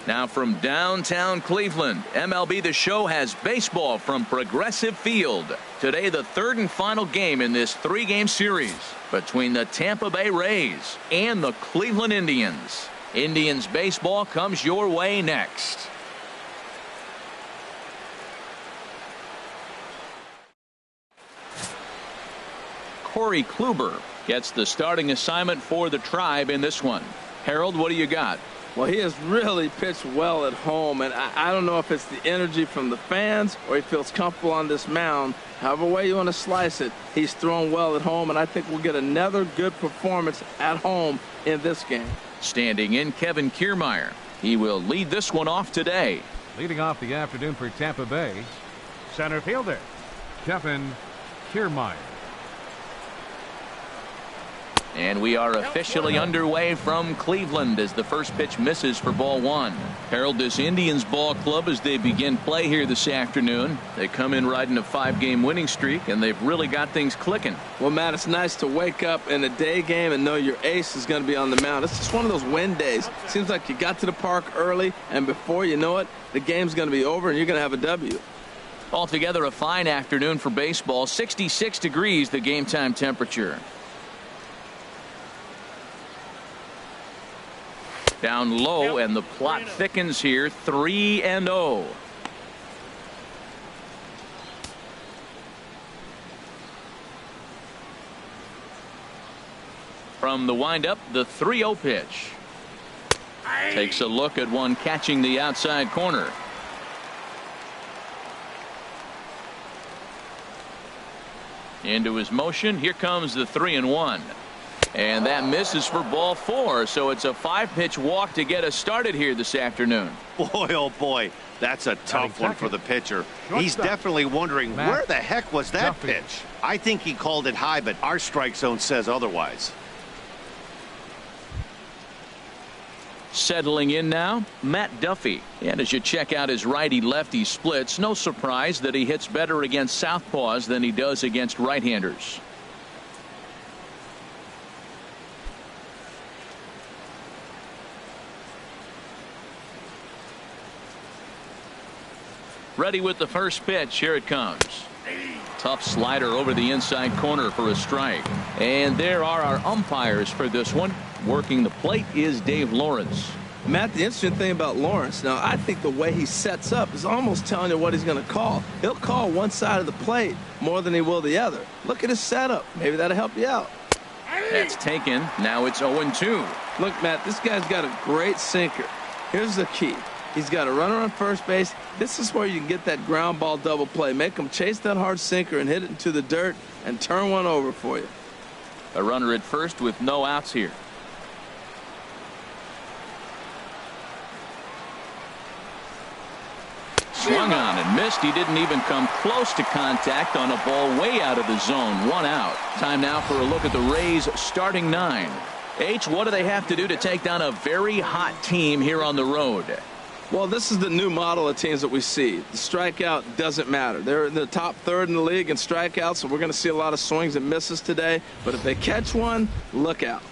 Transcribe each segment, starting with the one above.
Now from downtown Cleveland, MLB The Show has baseball from Progressive Field. Today, the third and final game in this three-game series between the Tampa Bay Rays and the Cleveland Indians. Indians baseball comes your way next. Corey Kluber gets the starting assignment for the Tribe in this one. Harold, what do you got? Well, he has really pitched well at home, and I don't know if it's the energy from the fans or he feels comfortable on this mound. However way you want to slice it, he's thrown well at home, and I think we'll get another good performance at home in this game. Standing in, Kevin KIERMAIER. He will lead this one off today. Leading off the afternoon for Tampa Bay, center fielder Kevin KIERMAIER. And we are officially underway from Cleveland as the first pitch misses for ball one. Harold, this Indians ball club, as they begin play here this afternoon, they come in riding a 5-game winning streak, and they've really got things clicking. Well, Matt, it's nice to wake up in a day game and know your ace is going to be on the mound. It's just one of those win days. Seems like you got to the park early, and before you know it, the game's going to be over and you're going to have a W. Altogether, a fine afternoon for baseball. 66 degrees the game time temperature. Down low, and the plot thickens here. 3-0. From the windup, the 3-0 pitch. Takes a look at one catching the outside corner. Into his motion. Here comes the 3-1. And that misses for ball 4, so it's a 5-pitch walk to get us started here this afternoon. Boy, oh boy, that's a tough one for the pitcher. He's definitely wondering, where the heck was that pitch? I think he called it high, but our strike zone says otherwise. Settling in now, Matt Duffy. And as you check out his righty-lefty splits, no surprise that he hits better against southpaws than he does against right-handers. Ready with the first pitch. Here it comes. Tough slider over the inside corner for a strike. And there are our umpires for this one. Working the plate is Dave Lawrence. Matt, the interesting thing about Lawrence, now I think the way he sets up is almost telling you what he's going to call. He'll call one side of the plate more than he will the other. Look at his setup. Maybe that'll help you out. That's taken. Now it's 0-2. Look, Matt, this guy's got a great sinker. Here's the key. He's got a runner on first base. This is where you can get that ground ball double play. Make him chase that hard sinker and hit it into the dirt and turn one over for you. A runner at first with no outs here. Swung on and missed. He didn't even come close to contact on a ball way out of the zone. 1 out. Time now for a look at the Rays starting 9. H, what do they have to do to take down a very hot team here on the road? Well, this is the new model of teams that we see. The strikeout doesn't matter. They're in the top third in the league in strikeouts, so we're going to see a lot of swings and misses today. But if they catch one, look out.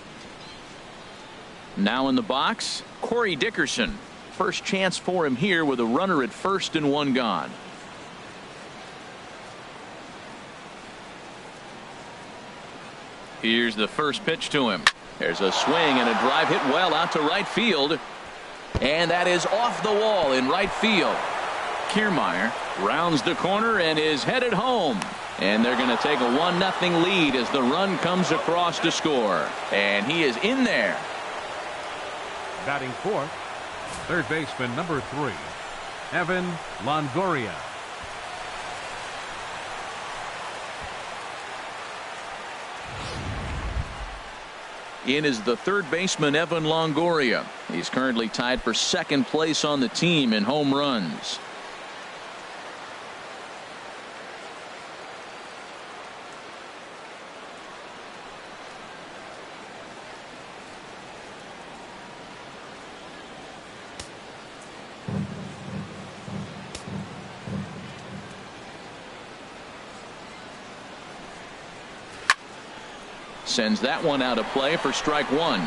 Now in the box, Corey Dickerson. First chance for him here with a runner at first and 1 gone. Here's the first pitch to him. There's a swing and a drive hit well out to right field. And that is off the wall in right field. KIERMAIER rounds the corner and is headed home. And they're going to take a 1-0 lead as the run comes across to score. And he is in there. Batting fourth, third baseman number 3, Evan Longoria. In is the third baseman, Evan Longoria. He's currently tied for second place on the team in home runs. Sends that one out of play for strike 1.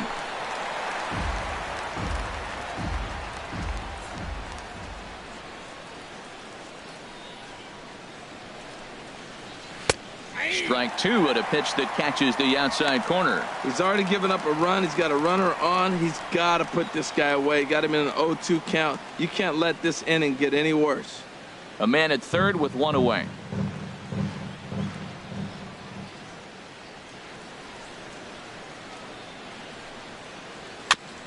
strike two at a pitch that catches the outside corner. He's already given up a run. He's got a runner on. He's got to put this guy away. Got him in an 0-2 count. You can't let this inning get any worse. A man at third with one away.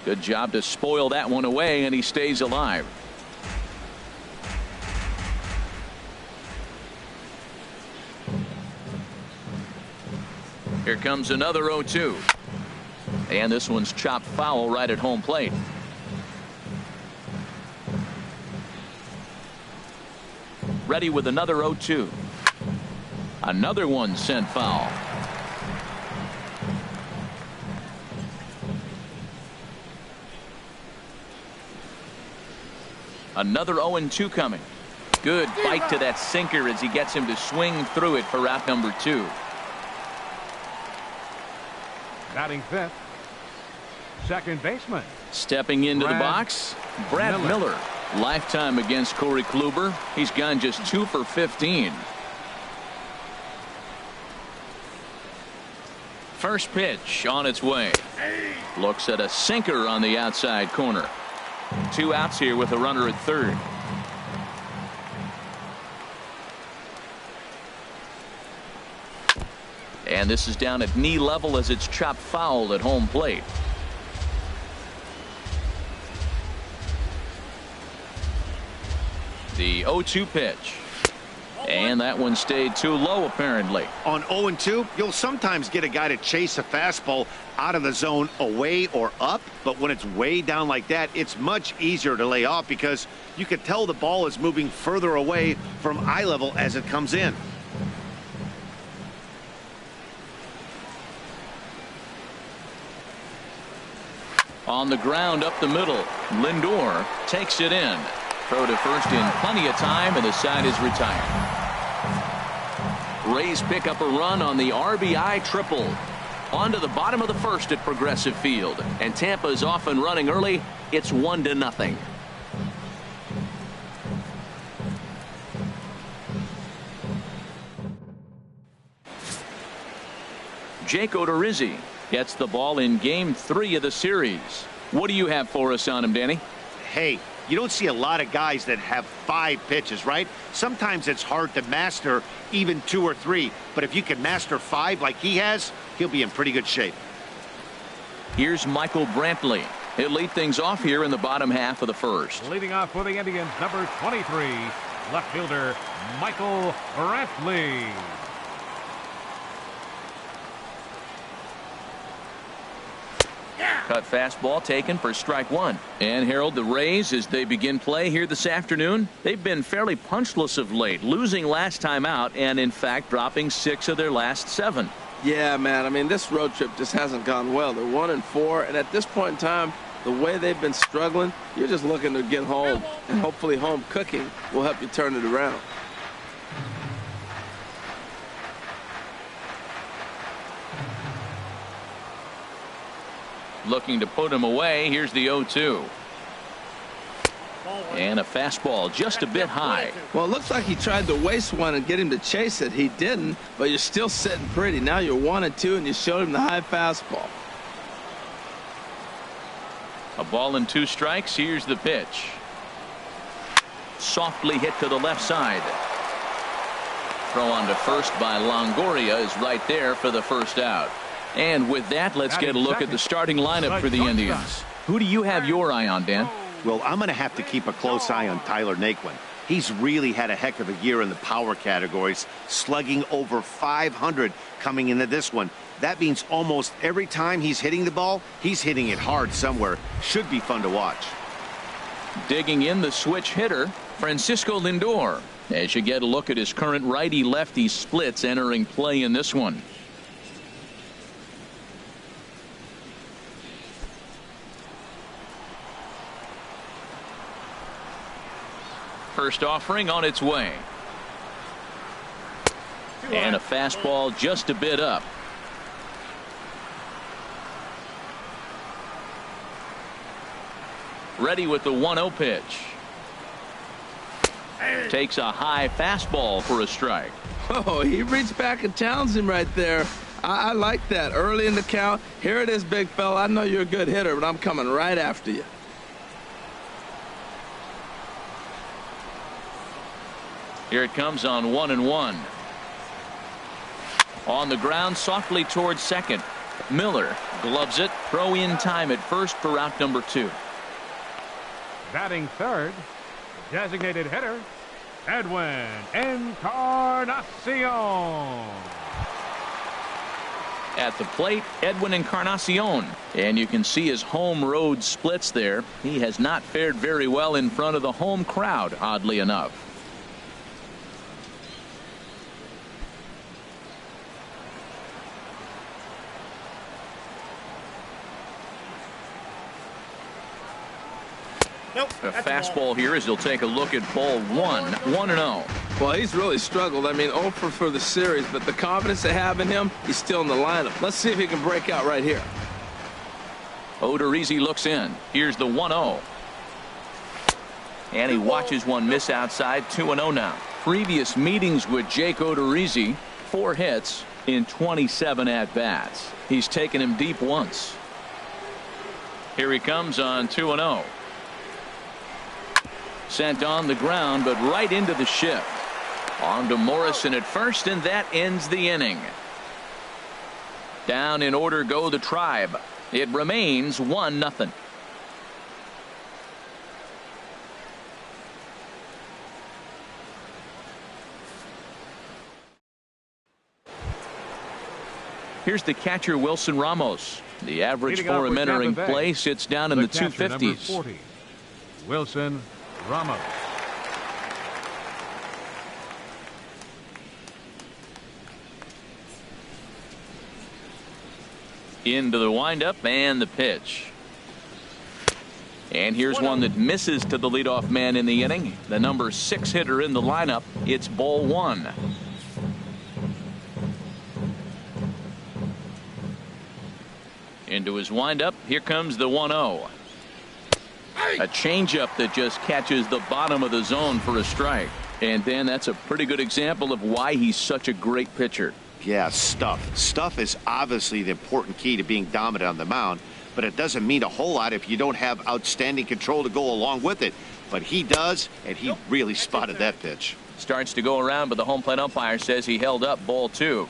Good job to spoil that one away, and he stays alive. Here comes another 0-2. And this one's chopped foul right at home plate. Ready with another 0-2. Another one sent foul. Another 0-2 coming. Good bite to that sinker as he gets him to swing through it for out number 2. Batting fifth, second baseman. Stepping into the box, Brad Miller. Lifetime against Corey Kluber. He's gone just 2 for 15. First pitch on its way. Looks at a sinker on the outside corner. 2 outs here with a runner at third. And this is down at knee level as it's chopped foul at home plate. The 0-2 pitch. And that one stayed too low apparently. On 0-2, you'll sometimes get a guy to chase a fastball out of the zone away or up, but when it's way down like that, it's much easier to lay off because you can tell the ball is moving further away from eye level as it comes in. On the ground up the middle, Lindor takes it in. Throw to first in plenty of time, and the side is retired. Rays pick up a run on the RBI triple. On to the bottom of the first at Progressive Field, and Tampa is off and running early. It's 1-0. Jake Odorizzi gets the ball in game 3 of the series. What do you have for us on him, Danny? Hey, you don't see a lot of guys that have 5 pitches, right? Sometimes it's hard to master even 2 or 3, but if you can master 5 like he has, he'll be in pretty good shape. Here's Michael Brantley. He'll lead things off here in the bottom half of the first. Leading off for the Indians, number 23, left fielder Michael Brantley. Cut fastball taken for strike 1. And Harold, the Rays, as they begin play here this afternoon, they've been fairly punchless of late, losing last time out and in fact dropping 6 of their last 7. Yeah, man, I mean, this road trip just hasn't gone well. They're 1-4, and at this point in time, the way they've been struggling, you're just looking to get home, and hopefully home cooking will help you turn it around. Looking to put him away. Here's the 0-2. And a fastball just a bit high. Well, it looks like he tried to waste one and get him to chase it. He didn't, but you're still sitting pretty. Now you're 1-2, and you showed him the high fastball. A ball and 2 strikes. Here's the pitch. Softly hit to the left side. Throw on to first by Longoria is right there for the first out. And with that, let's get a look at the starting lineup for the Indians. Who do you have your eye on, Dan? Well, I'm going to have to keep a close eye on Tyler Naquin. He's really had a heck of a year in the power categories, slugging over 500 coming into this one. That means almost every time he's hitting the ball, he's hitting it hard somewhere. Should be fun to watch. Digging in the switch hitter, Francisco Lindor, as you get a look at his current righty-lefty splits entering play in this one. First offering on its way. And a fastball just a bit up. Ready with the 1-0 pitch. Takes a high fastball for a strike. Oh, he reached back and challenged him right there. I like that. Early in the count. Here it is, big fella. I know you're a good hitter, but I'm coming right after you. Here it comes on 1-1. On the ground, softly towards second. Miller gloves it. Throw in time at first for out number 2. Batting third, designated hitter, Edwin Encarnacion. At the plate, Edwin Encarnacion. And you can see his home road splits there. He has not fared very well in front of the home crowd, oddly enough. A fastball here as he'll take a look at ball 1. 1-0. Well, he's really struggled. I mean, 0 for the series, but the confidence they have in him, he's still in the lineup. Let's see if he can break out right here. Odorizzi looks in. Here's the 1-0. And he watches one miss outside. 2-0 now. Previous meetings with Jake Odorizzi, 4 hits in 27 at-bats. He's taken him deep once. Here he comes on 2-0. Sent on the ground, but right into the shift. On to Morrison at first, and that ends the inning. Down in order go the Tribe. It remains 1-0. Here's the catcher, Wilson Ramos. The average for him entering play sits down in the 250s. 40, Wilson Ramos. Into the windup and the pitch. And here's one that misses to the leadoff man in the inning. The number 6 hitter in the lineup. It's ball 1. Into his windup. Here comes the 1-0. A changeup that just catches the bottom of the zone for a strike. And then that's a pretty good example of why he's such a great pitcher. Yeah, stuff. Stuff is obviously the important key to being dominant on the mound, but it doesn't mean a whole lot if you don't have outstanding control to go along with it. But he does, and he really spotted that pitch. Starts to go around, but the home plate umpire says he held up ball 2.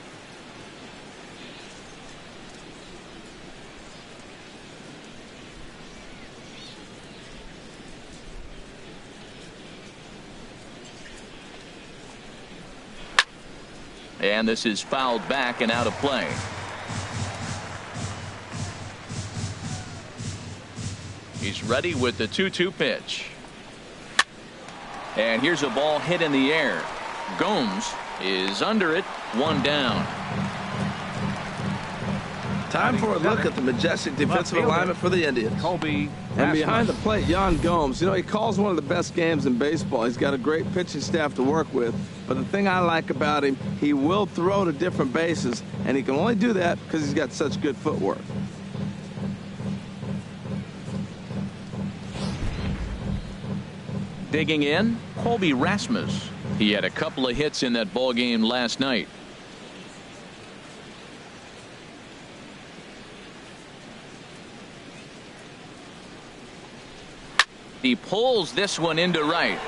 And this is fouled back and out of play. He's ready with the 2-2 pitch. And here's a ball hit in the air. Gomes is under it. 1 down. Time for a look at the majestic defensive alignment for the Indians. And behind the plate, Yan Gomes. You know, he calls one of the best games in baseball. He's got a great pitching staff to work with. But the thing I like about him, he will throw to different bases, and he can only do that because he's got such good footwork. Digging in, Colby Rasmus. He had a couple of hits in that ball game last night. He pulls this one into right.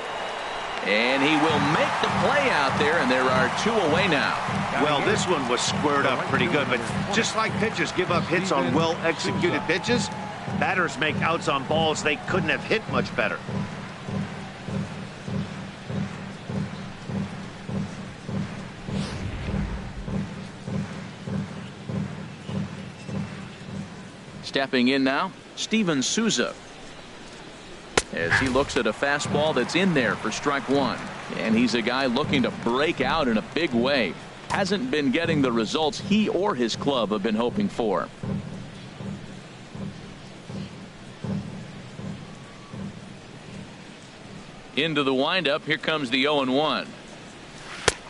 And he will make the play out there, and there are 2 away now. Well, this one was squared up pretty good, but just like pitchers give up hits on well-executed pitches, batters make outs on balls they couldn't have hit much better. Stepping in now, Steven Souza. As he looks at a fastball that's in there for strike 1. And he's a guy looking to break out in a big way. Hasn't been getting the results he or his club have been hoping for. Into the windup. Here comes the 0-1.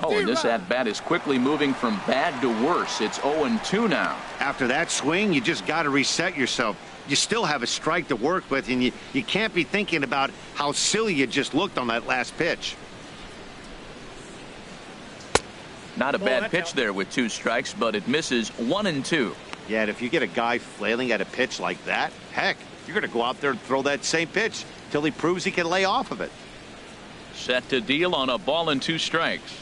Oh, and this at-bat is quickly moving from bad to worse. It's 0-2 now. After that swing, you just got to reset yourself. You still have a strike to work with, and you can't be thinking about how silly you just looked on that last pitch. Not a bad pitch there with 2 strikes, but it misses 1 and 2. Yeah, and if you get a guy flailing at a pitch like that, heck, you're going to go out there and throw that same pitch till he proves he can lay off of it. Set to deal on a ball and 2 strikes.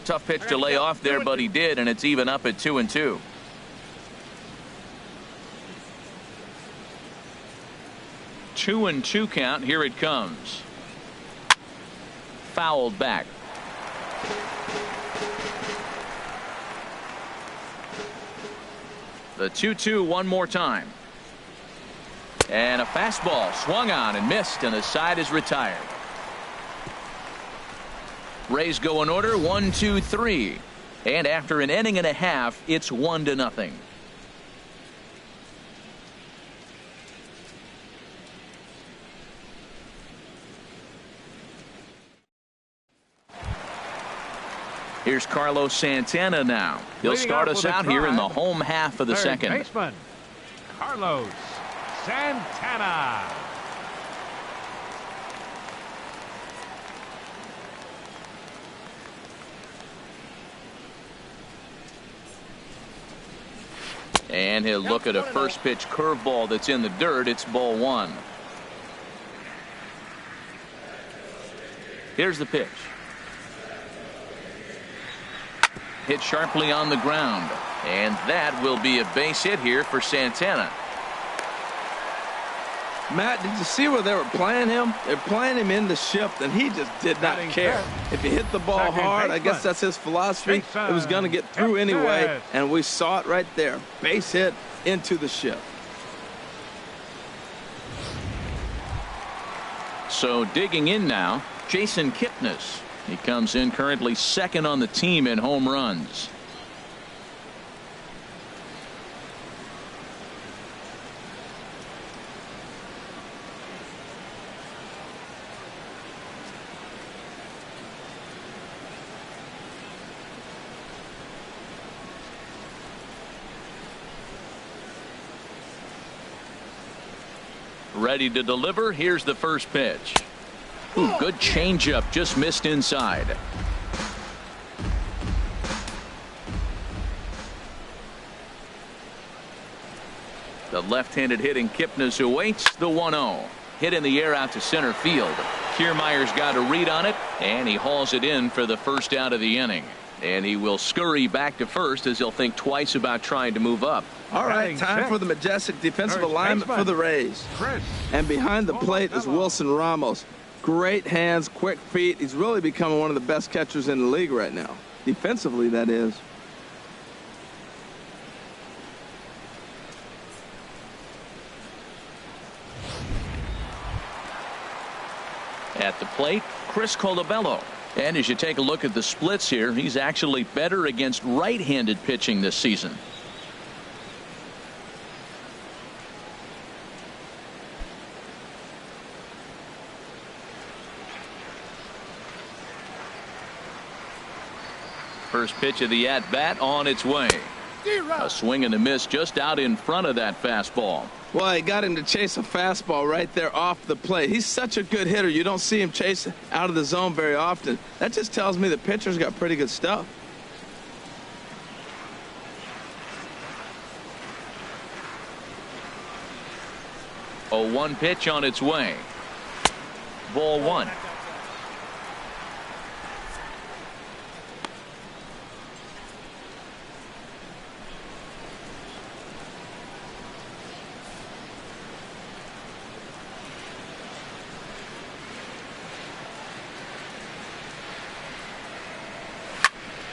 Tough pitch to lay off there, but he did, and it's even up at 2 and 2. Two and 2 count. Here it comes. Fouled back. The 2-2 one more time. And a fastball swung on and missed, and the side is retired. Rays go in order 1-2-3, and after an inning and a half, it's 1-0. Here's Carlos Santana now. He'll start us out here in the home half of the second. Baseman, Carlos Santana. And he'll look at a first pitch curveball that's in the dirt. It's ball 1. Here's the pitch. Hit sharply on the ground, and that will be a base hit here for Santana. Matt, did you see where they were playing him? They're playing him in the shift, and he just did not care. If he hit the ball hard, I guess that's his philosophy. It was going to get through anyway, and we saw it right there. Base hit into the shift. So digging in now, Jason Kipnis. He comes in currently second on the team in home runs. Ready to deliver. Here's the first pitch. Ooh, good changeup, just missed inside. The left-handed hitting Kipnis awaits the 1-0. Hit in the air out to center field. KIERMAIER's got a read on it, and he hauls it in for the first out of the inning. And he will scurry back to first as he'll think twice about trying to move up. All right, time for the majestic defensive alignment for the Rays. And behind the plate is Wilson Ramos. Great hands, quick feet. He's really becoming one of the best catchers in the league right now. Defensively, that is. At the plate, Chris Colabello. And as you take a look at the splits here, he's actually better against right-handed pitching this season. First pitch of the at-bat on its way. A swing and a miss just out in front of that fastball. Well, he got him to chase a fastball right there off the plate. He's such a good hitter. You don't see him chase out of the zone very often. That just tells me the pitcher's got pretty good stuff. A 1 pitch on its way. Ball 1.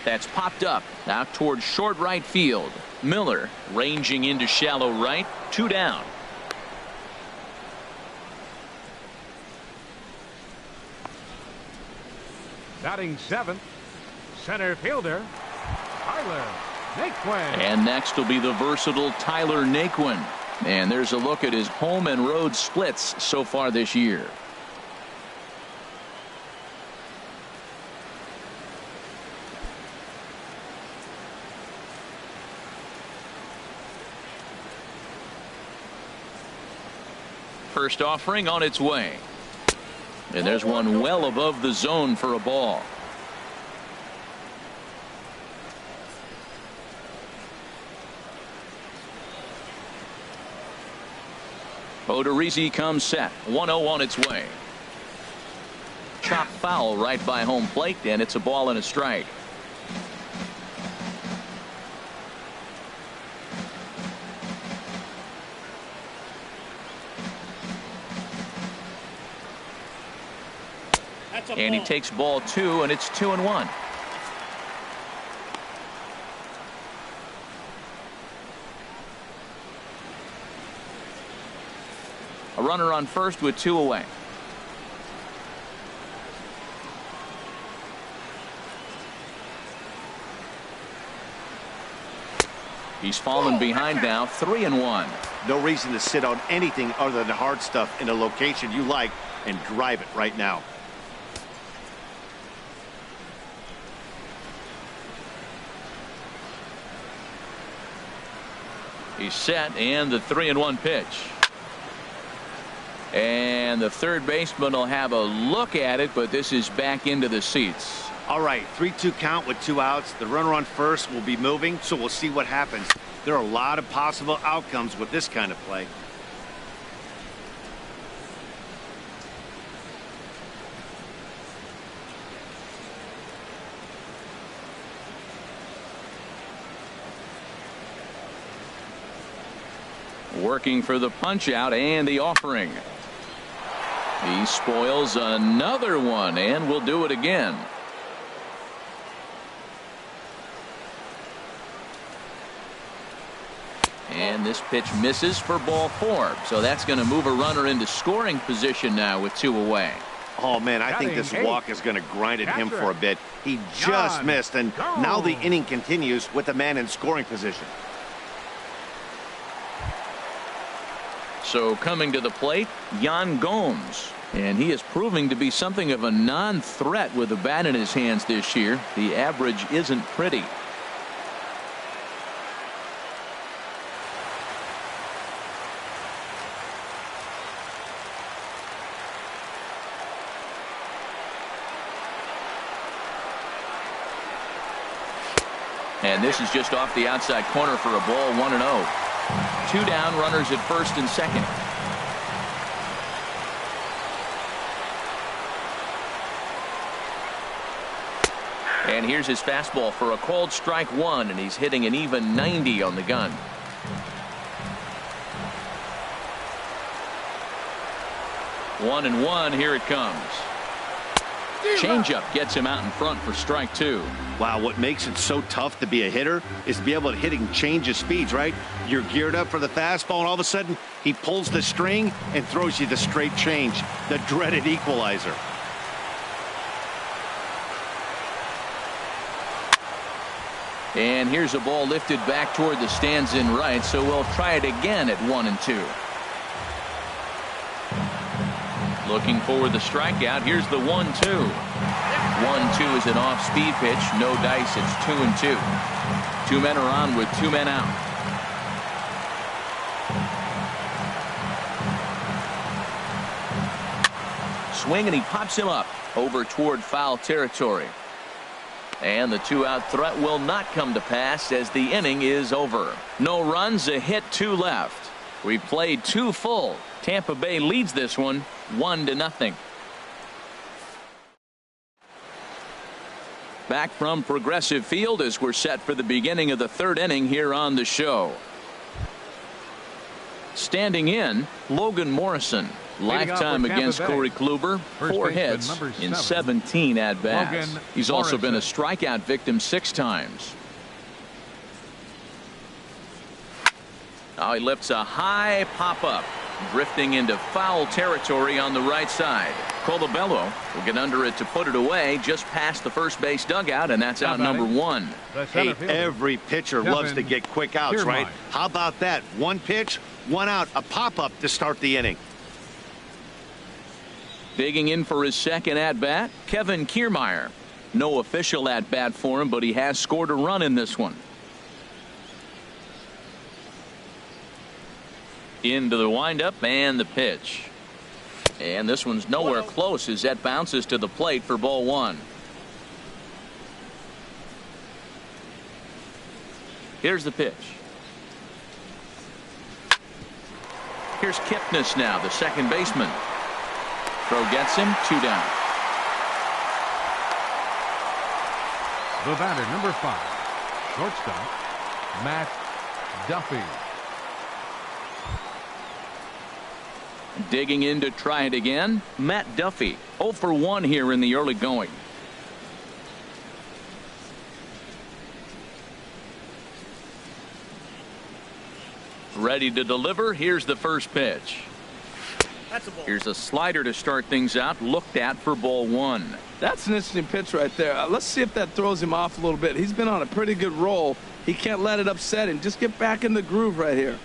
That's popped up out towards short right field. Miller ranging into shallow right. 2 down. Batting 7th, center fielder Tyler Naquin. And next will be the versatile Tyler Naquin. And there's a look at his home and road splits so far this year. First offering on its way. And there's one well above the zone for a ball. Odorizzi comes set. 1-0 on its way. Chop foul right by home plate, and it's a ball and a strike. And he takes ball 2, and it's 2-1. A runner on first with 2 away. He's fallen behind now, 3-1. No reason to sit on anything other than hard stuff in a location you like and drive it right now. He's set, and the 3-1 pitch. And the third baseman will have a look at it, but this is back into the seats. All right, 3-2 count with 2 outs. The runner on first will be moving, so we'll see what happens. There are a lot of possible outcomes with this kind of play. Working for the punch out and the offering. He spoils another one and will do it again. And this pitch misses for ball 4. So that's going to move a runner into scoring position now with 2 away. Oh, man, I think this walk is going to grind at him for a bit. He just missed, and now the inning continues with the man in scoring position. So coming to the plate, GOMES. And he is proving to be something of a non-threat with the bat in his hands this year. The average isn't pretty. And this is just off the outside corner for a ball, 1-0. 2 down, runners at first and second. And here's his fastball for a called strike 1, and he's hitting an even 90 on the gun. One and one, here it comes. Changeup gets him out in front for strike 2. Wow, what makes it so tough to be a hitter is to be able to hitting change of speeds, right? You're geared up for the fastball, and all of a sudden he pulls the string and throws you the straight change, the dreaded equalizer. And here's a ball lifted back toward the stands in right, so we'll try it again at 1-2. Looking for the strikeout. Here's the 1-2. 1-2 is an off-speed pitch. No dice. It's 2-2. 2 men are on with 2 men out. Swing, and he pops him up over toward foul territory. And the 2-out threat will not come to pass as the inning is over. No runs, a hit, 2 left. We played 2 full. Tampa Bay leads this one 1-0. Back from Progressive Field as we're set for the beginning of the 3rd inning here on the show. Standing in, Logan Morrison. Lifetime against Corey Kluber. 4 hits in 17 at-bats. He's also been a strikeout victim 6 times. Now he lifts a high pop-up, drifting into foul territory on the right side. Colabello will get under it to put it away just past the first base dugout, and that's out number 1. Hey, every pitcher loves to get quick outs, right? How about that? 1 pitch, 1 out, a pop-up to start the inning. Digging in for his 2nd at-bat, KIERMAIER. No official at-bat for him, but he has scored a run in this one. Into the windup and the pitch. And this one's nowhere close as that bounces to the plate for ball 1. Here's the pitch. Here's KIPNIS now, the second baseman. Throw gets him, 2 down. The batter, number 5, shortstop, Matt Duffy. Digging in to try it again, Matt Duffy. 0 for 1 here in the early going. Ready to deliver. Here's the first pitch. That's a ball. Here's a slider to start things out. Looked at for ball 1. That's an interesting pitch right there. Let's see if that throws him off a little bit. He's been on a pretty good roll. He can't let it upset him. Just get back in the groove right here.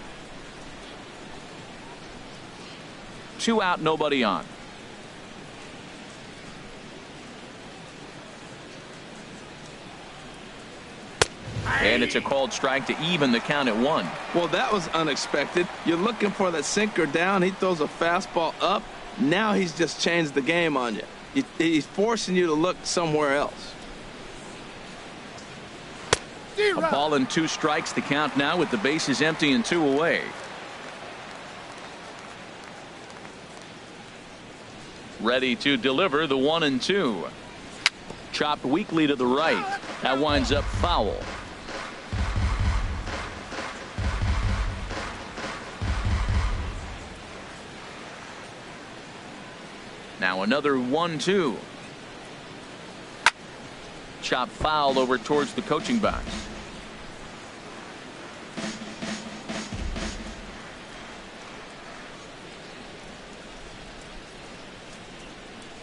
2 out, nobody on. And it's a called strike to even the count at 1. Well, that was unexpected. You're looking for that sinker down. He throws a fastball up. Now he's just changed the game on you. He's forcing you to look somewhere else. A ball and 2 strikes to count now with the bases empty and 2 away. Ready to deliver the 1 and 2. Chopped weakly to the right. That winds up foul. Now another 1-2. Chop foul over towards the coaching box.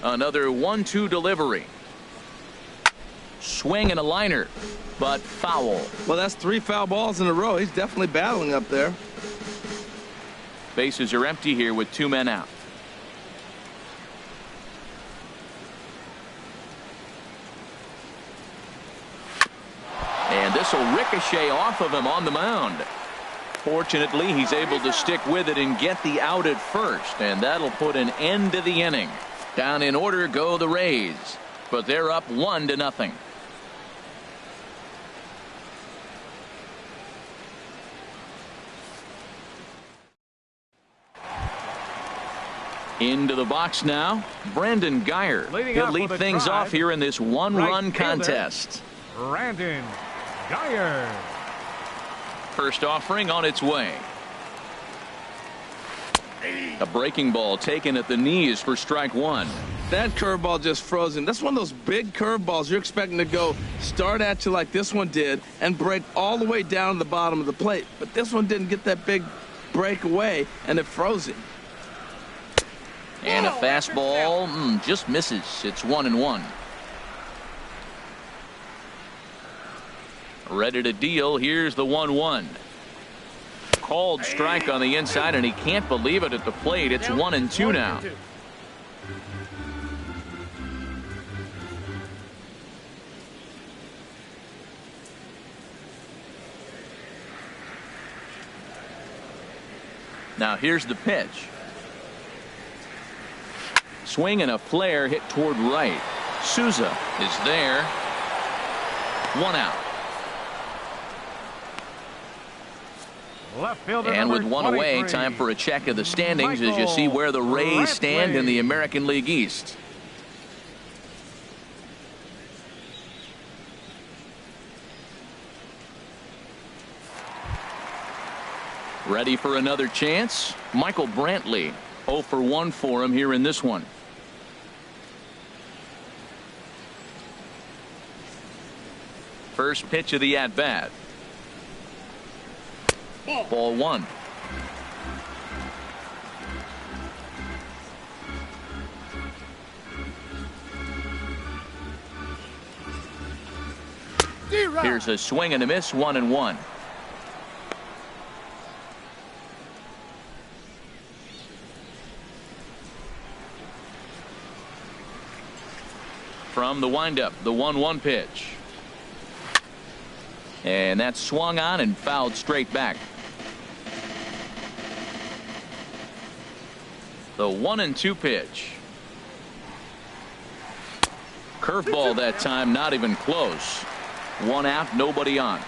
Another 1-2 delivery. Swing and a liner, but foul. Well, that's 3 foul balls in a row. He's definitely battling up there. Bases are empty here with 2 men out. And this will ricochet off of him on the mound. Fortunately, he's able to stick with it and get the out at first, and that'll put an end to the inning. Down in order go the Rays, but they're up 1-0. Into the box now, Brandon Guyer. He'll lead things off here in this 1-run contest. Brandon Guyer. First offering on its way. A breaking ball taken at the knees for strike 1. That curveball just froze him. That's one of those big curveballs you're expecting to go start at you like this one did and break all the way down to the bottom of the plate. But this one didn't get that big break away, and it froze him. And a fastball just misses. It's 1-1. Ready to deal. Here's the 1-1. Called strike on the inside, and he can't believe it at the plate. It's 1-2 now. Now here's the pitch. Swing and a flare hit toward right. Souza is there. 1 out. And with 1 away, time for a check of the standings as you see where the Rays stand in the American League East. Ready for another chance? Michael Brantley. 0 for 1 for him here in this one. First pitch of the at-bat. Ball 1. Here's a swing and a miss. 1-1. From the windup, the 1-1 pitch. And that's swung on and fouled straight back. The 1-2 pitch. Curveball that time, not even close. 1 out, nobody on.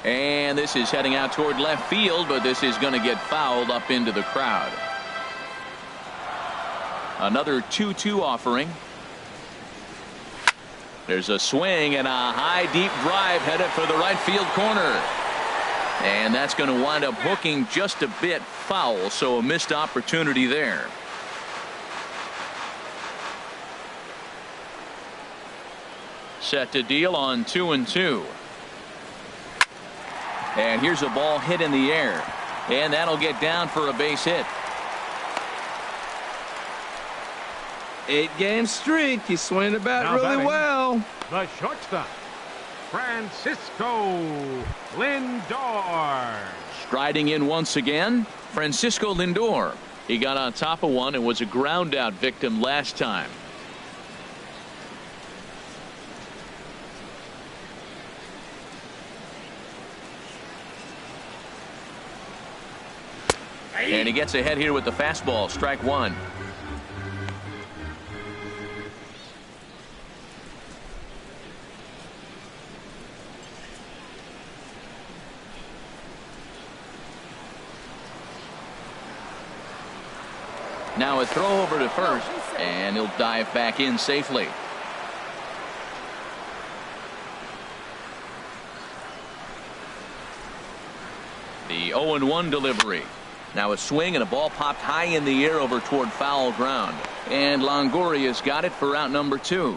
And this is heading out toward left field, but this is going to get fouled up into the crowd. Another 2-2 offering. There's a swing and a high deep drive headed for the right field corner. And that's going to wind up hooking just a bit foul, so a missed opportunity there. Set to deal on 2-2. And here's a ball hit in the air. And that'll get down for a base hit. 8-game streak. He's swinging the bat really well. The shortstop, Francisco Lindor. Striding in once again, Francisco Lindor. He got on top of one and was a ground out victim last time. And he gets ahead here with the fastball. Strike one. Now a throw over to first, and he'll dive back in safely. The 0-1 delivery. Now a swing and a ball popped high in the air over toward foul ground. And Longoria's got it for out number 2.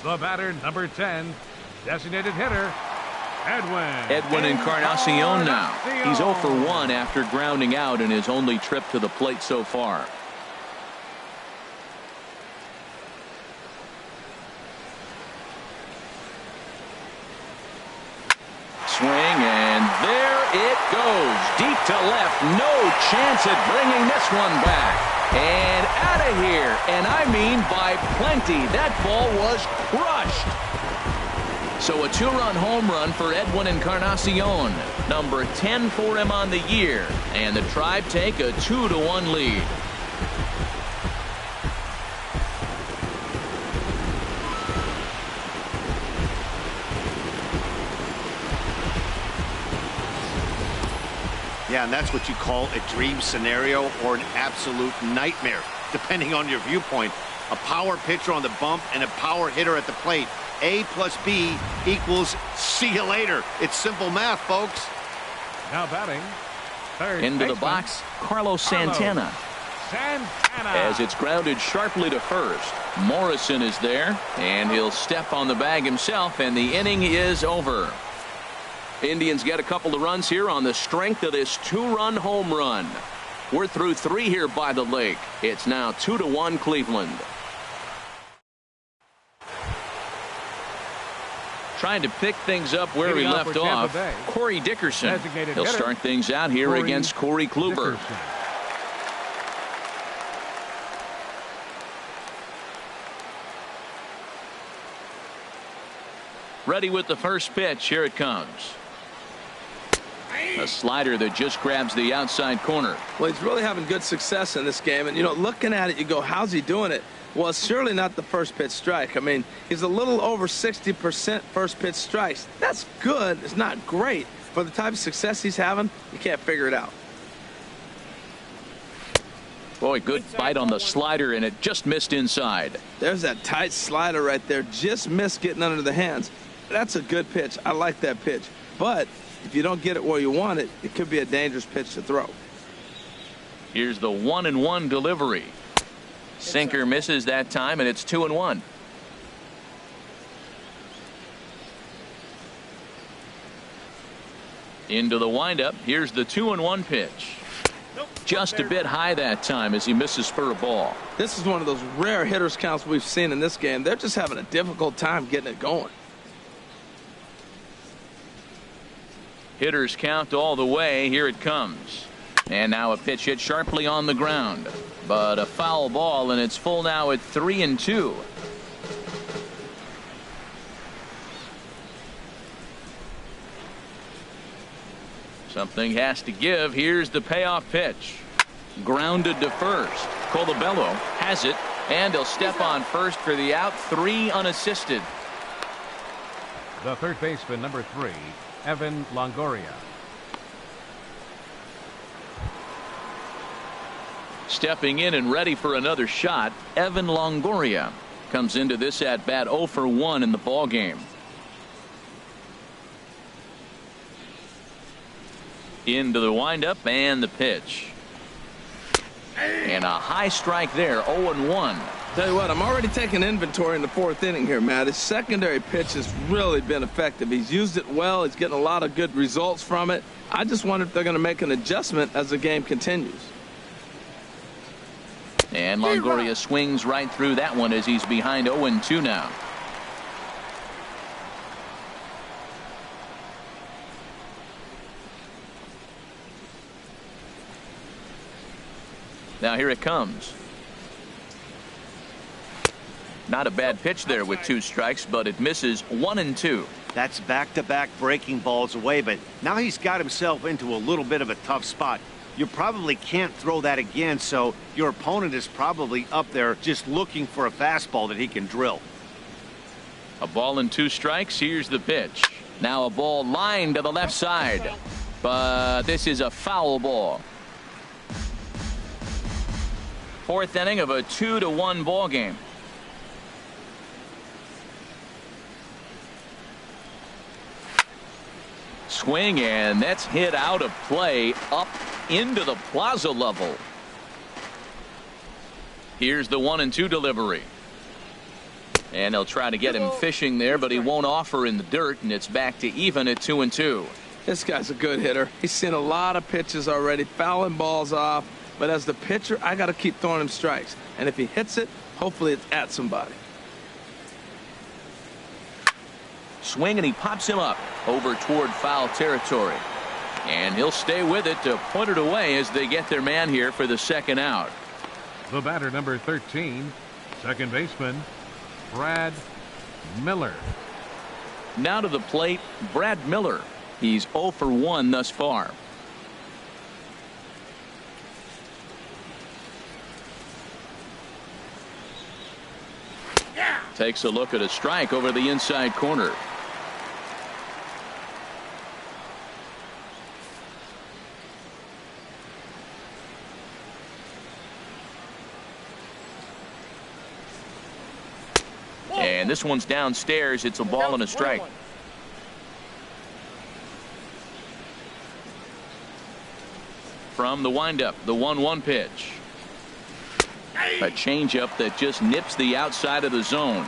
The batter, number 10, designated hitter, Edwin Encarnacion now. He's 0 for 1 after grounding out in his only trip to the plate so far. Swing, and there it goes. Deep to left. No chance at bringing this one back. And out of here. And I mean by plenty. That ball was crushed. So a 2-run home run for Edwin Encarnacion. Number 10 for him on the year. And the Tribe take a 2-1 lead. Yeah, and that's what you call a dream scenario or an absolute nightmare, depending on your viewpoint. A power pitcher on the bump and a power hitter at the plate. A plus B equals see you later. It's simple math, folks. now batting, third into the baseman, box, Carlos Santana. As it's grounded sharply to first. Morrison is there, and he'll step on the bag himself, and the inning is over. Indians get a couple of runs here on the strength of this 2-run home run. We're through 3 here by the lake. It's now 2-1 Cleveland. Trying to pick things up where he left off. Corey Dickerson. He'll start things out here against Corey Kluber. Ready with the first pitch. Here it comes. A slider that just grabs the outside corner. Well, he's really having good success in this game. And, you know, looking at it, you go, how's he doing it? Well, it's surely not the first pitch strike. I mean, he's a little over 60% first pitch strikes. That's good. It's not great. For the type of success he's having, you can't figure it out. Boy, good bite on the slider, and it just missed inside. There's that tight slider right there. Just missed getting under the hands. That's a good pitch. I like that pitch. But if you don't get it where you want it, it could be a dangerous pitch to throw. Here's the 1-1 delivery. Sinker misses that time, and it's 2-1. Into the windup. Here's the 2-1 pitch. Just a bit high that time as he misses for a ball. This is one of those rare hitters counts we've seen in this game. They're just having a difficult time getting it going. Hitters count all the way. Here it comes. And now a pitch hit sharply on the ground. But a foul ball, and it's full now at 3-2. Something has to give. Here's the payoff pitch. Grounded to first. Colabello has it, and he'll step on first for the out. 3 unassisted. The third baseman, number 3, Evan Longoria. Stepping in and ready for another shot, Evan Longoria comes into this at bat 0 for 1 in the ball game. Into the windup and the pitch. And a high strike there, 0-1. Tell you what, I'm already taking inventory in the 4th inning here, Matt. His secondary pitch has really been effective. He's used it well. He's getting a lot of good results from it. I just wonder if they're going to make an adjustment as the game continues. And Longoria swings right through that one as he's behind 0-2 now. Now here it comes. Not a bad pitch there with 2 strikes, but it misses 1-2. That's back-to-back breaking balls away, but now he's got himself into a little bit of a tough spot. You probably can't throw that again, so your opponent is probably up there just looking for a fastball that he can drill. A ball and 2 strikes. Here's the pitch. Now a ball lined to the left side, but this is a foul ball. 4th inning of a 2-1 ball game. Swing, and that's hit out of play up into the plaza level. Here's the 1-2 delivery. And they'll try to get him fishing there, but he won't offer in the dirt, and it's back to even at 2-2. This guy's a good hitter. He's seen a lot of pitches already, fouling balls off. But as the pitcher, I got to keep throwing him strikes. And if he hits it, hopefully it's at somebody. Swing, and he pops him up over toward foul territory. And he'll stay with it to put it away as they get their man here for the 2nd out. The batter, number 13, second baseman, Brad Miller. Now to the plate, Brad Miller. He's 0 for 1 thus far. Takes a look at a strike over the inside corner. And this one's downstairs. It's a ball and a strike. From the windup, the 1-1 pitch. A changeup that just nips the outside of the zone.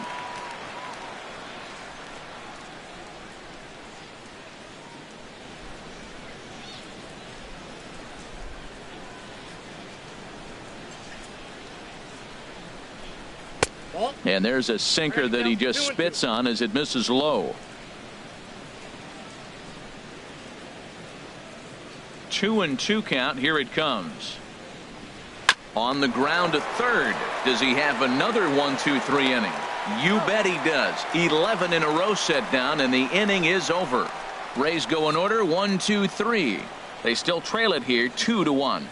And there's a sinker that he just spits on as it misses low. 2-2 count. Here it comes. On the ground to third. Does he have another 1-2-3 inning? You bet he does. 11 in a row set down, and the inning is over. Rays go in order 1-2-3. They still trail it here 2-1.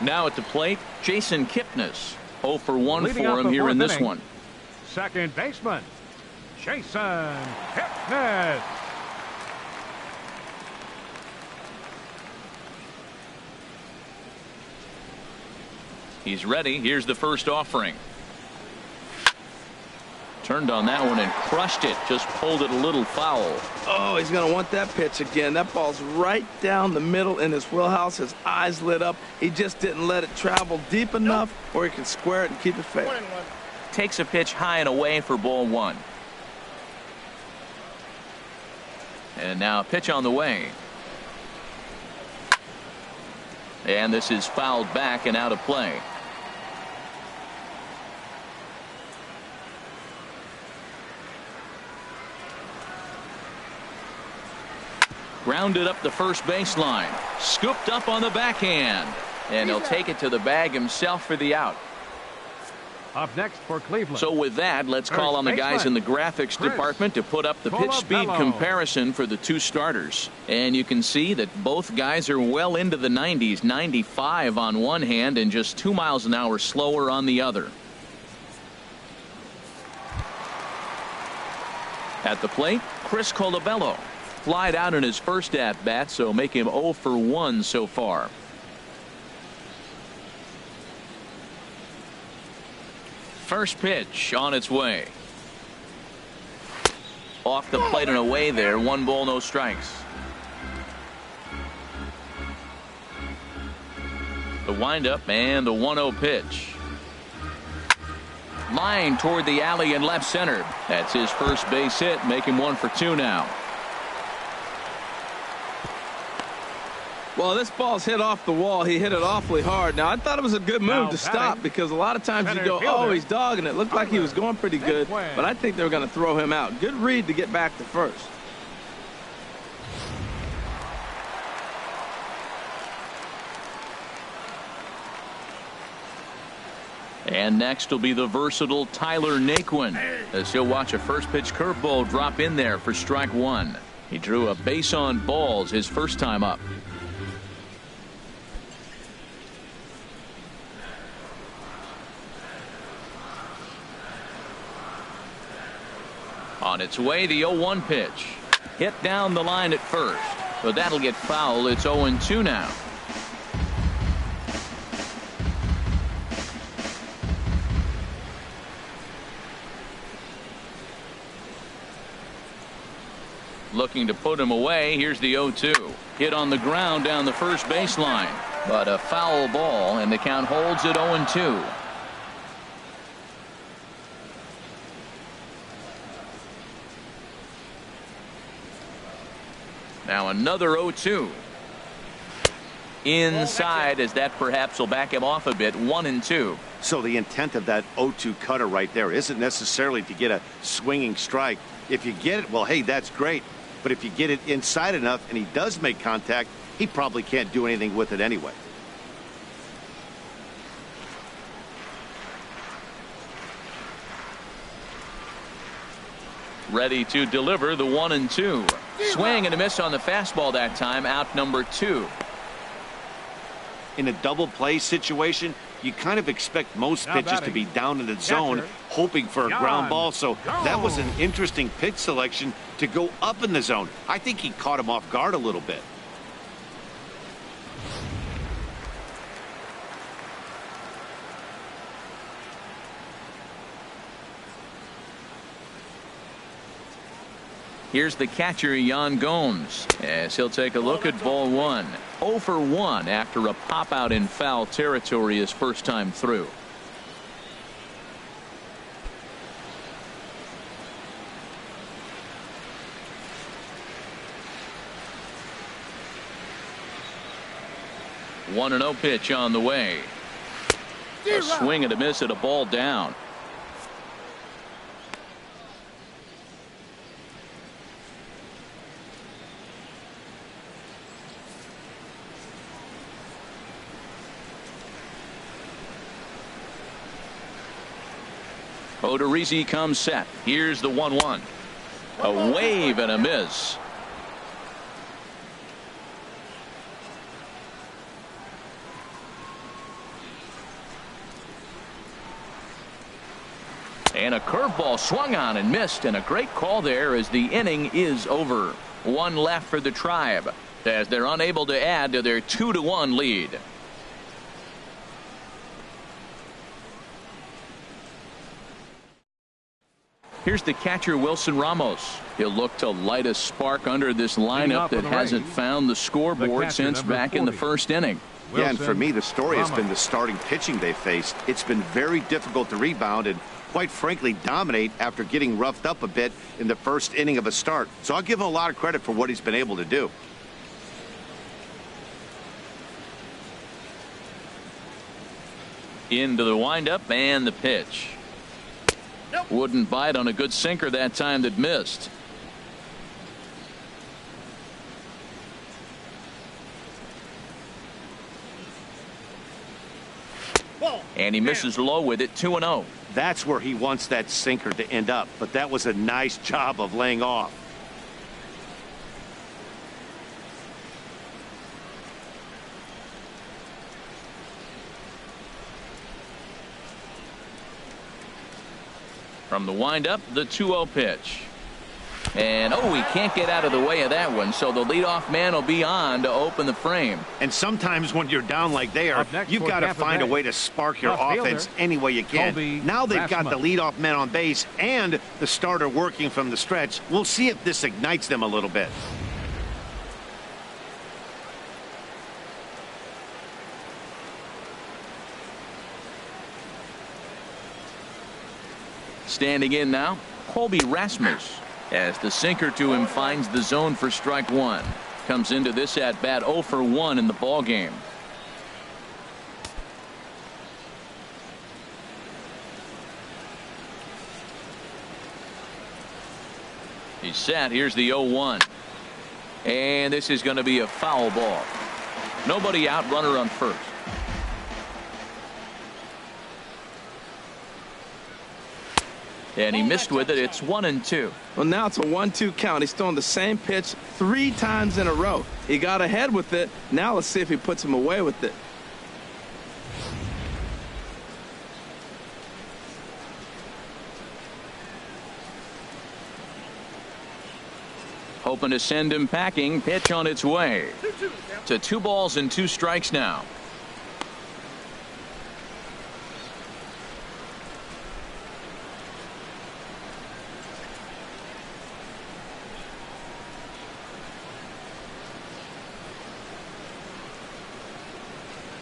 Now at the plate, Jason Kipnis. 0 for 1 Leading for him here in this inning, one. Second baseman, Jason Kipnis. He's ready. Here's the first offering. Turned on that one and crushed it. Just pulled it a little foul. Oh, he's going to want that pitch again. That ball's right down the middle in his wheelhouse. His eyes lit up. He just didn't let it travel deep enough where he can square it and keep it fair. Takes a pitch high and away for ball 1. And now a pitch on the way. And this is fouled back and out of play. Grounded up the first baseline. Scooped up on the backhand. And he'll take it to the bag himself for the out. Up next for Cleveland. So with that, let's call on the guys in the graphics department to put up the pitch speed comparison for the two starters. And you can see that both guys are well into the 90s, 95 on one hand and just 2 miles an hour slower on the other. At the plate, Chris Colabello. Flied out in his first at-bat, so make him 0 for 1 so far. First pitch on its way. Off the plate and away there. 1 ball, no strikes. The windup and the 1-0 pitch. Line toward the alley in left center. That's his first base hit, making 1 for 2 now. Well, this ball's hit off the wall. He hit it awfully hard. Now, I thought it was a good move to stop because a lot of times you go, oh, he's dogging it. Looked like he was going pretty good, but I think they were going to throw him out. Good read to get back to first. And next will be the versatile Tyler Naquin, as he'll watch a first pitch curveball drop in there for strike 1. He drew a base on balls his first time up. On its way, the 0-1 pitch. Hit down the line at first, but that'll get foul. It's 0-2 now. Looking to put him away. Here's the 0-2. Hit on the ground down the first baseline, but a foul ball, and the count holds at 0-2. Now another 0-2. Inside, as that perhaps will back him off a bit. 1-2. So the intent of that 0-2 cutter right there isn't necessarily to get a swinging strike. If you get it, well, hey, that's great. But if you get it inside enough and he does make contact, he probably can't do anything with it anyway. Ready to deliver the 1-2. Swing and a miss on the fastball that time. Out number 2. In a double play situation, you kind of expect most pitches to be down in the zone, hoping for a ground ball. So that was an interesting pitch selection to go up in the zone. I think he caught him off guard a little bit. Here's the catcher, GOMES, as he'll take a look at ball 1. 0 for 1 after a pop out in foul territory his first time through. One 1-0 pitch on the way. A swing and a miss at a ball down. Odorizzi comes set. Here's the 1-1. A wave and a miss. And a curveball swung on and missed, and a great call there as the inning is over. 1 left for the Tribe as they're unable to add to their 2-1 lead. Here's the catcher, Wilson Ramos. He'll look to light a spark under this lineup that hasn't found the scoreboard since back in the first inning. Yeah, and for me, the story has been the starting pitching they faced. It's been very difficult to rebound and, quite frankly, dominate after getting roughed up a bit in the first inning of a start. So I'll give him a lot of credit for what he's been able to do. Into the windup and the pitch. Wouldn't bite on a good sinker that time that missed. And he misses low with it, 2-0. That's where he wants that sinker to end up, but that was a nice job of laying off. From the windup, the 2-0 pitch. And, he can't get out of the way of that one, so the leadoff man will be on to open the frame. And sometimes when you're down like they are, you've got to find a way to spark your offense any way you can. Now they've got the leadoff man on base and the starter working from the stretch. We'll see if this ignites them a little bit. Standing in now, Colby Rasmus, as the sinker to him finds the zone for strike one. Comes into this at bat 0 for 1 in the ball game. He's set. Here's the 0-1. And this is going to be a foul ball. Nobody out, runner on first. And he missed with it. It's 1-2. Well, now it's a 1-2 count. He's throwing the same pitch 3 times in a row. He got ahead with it. Now let's see if he puts him away with it. Hoping to send him packing. Pitch on its way. To 2 balls and 2 strikes now.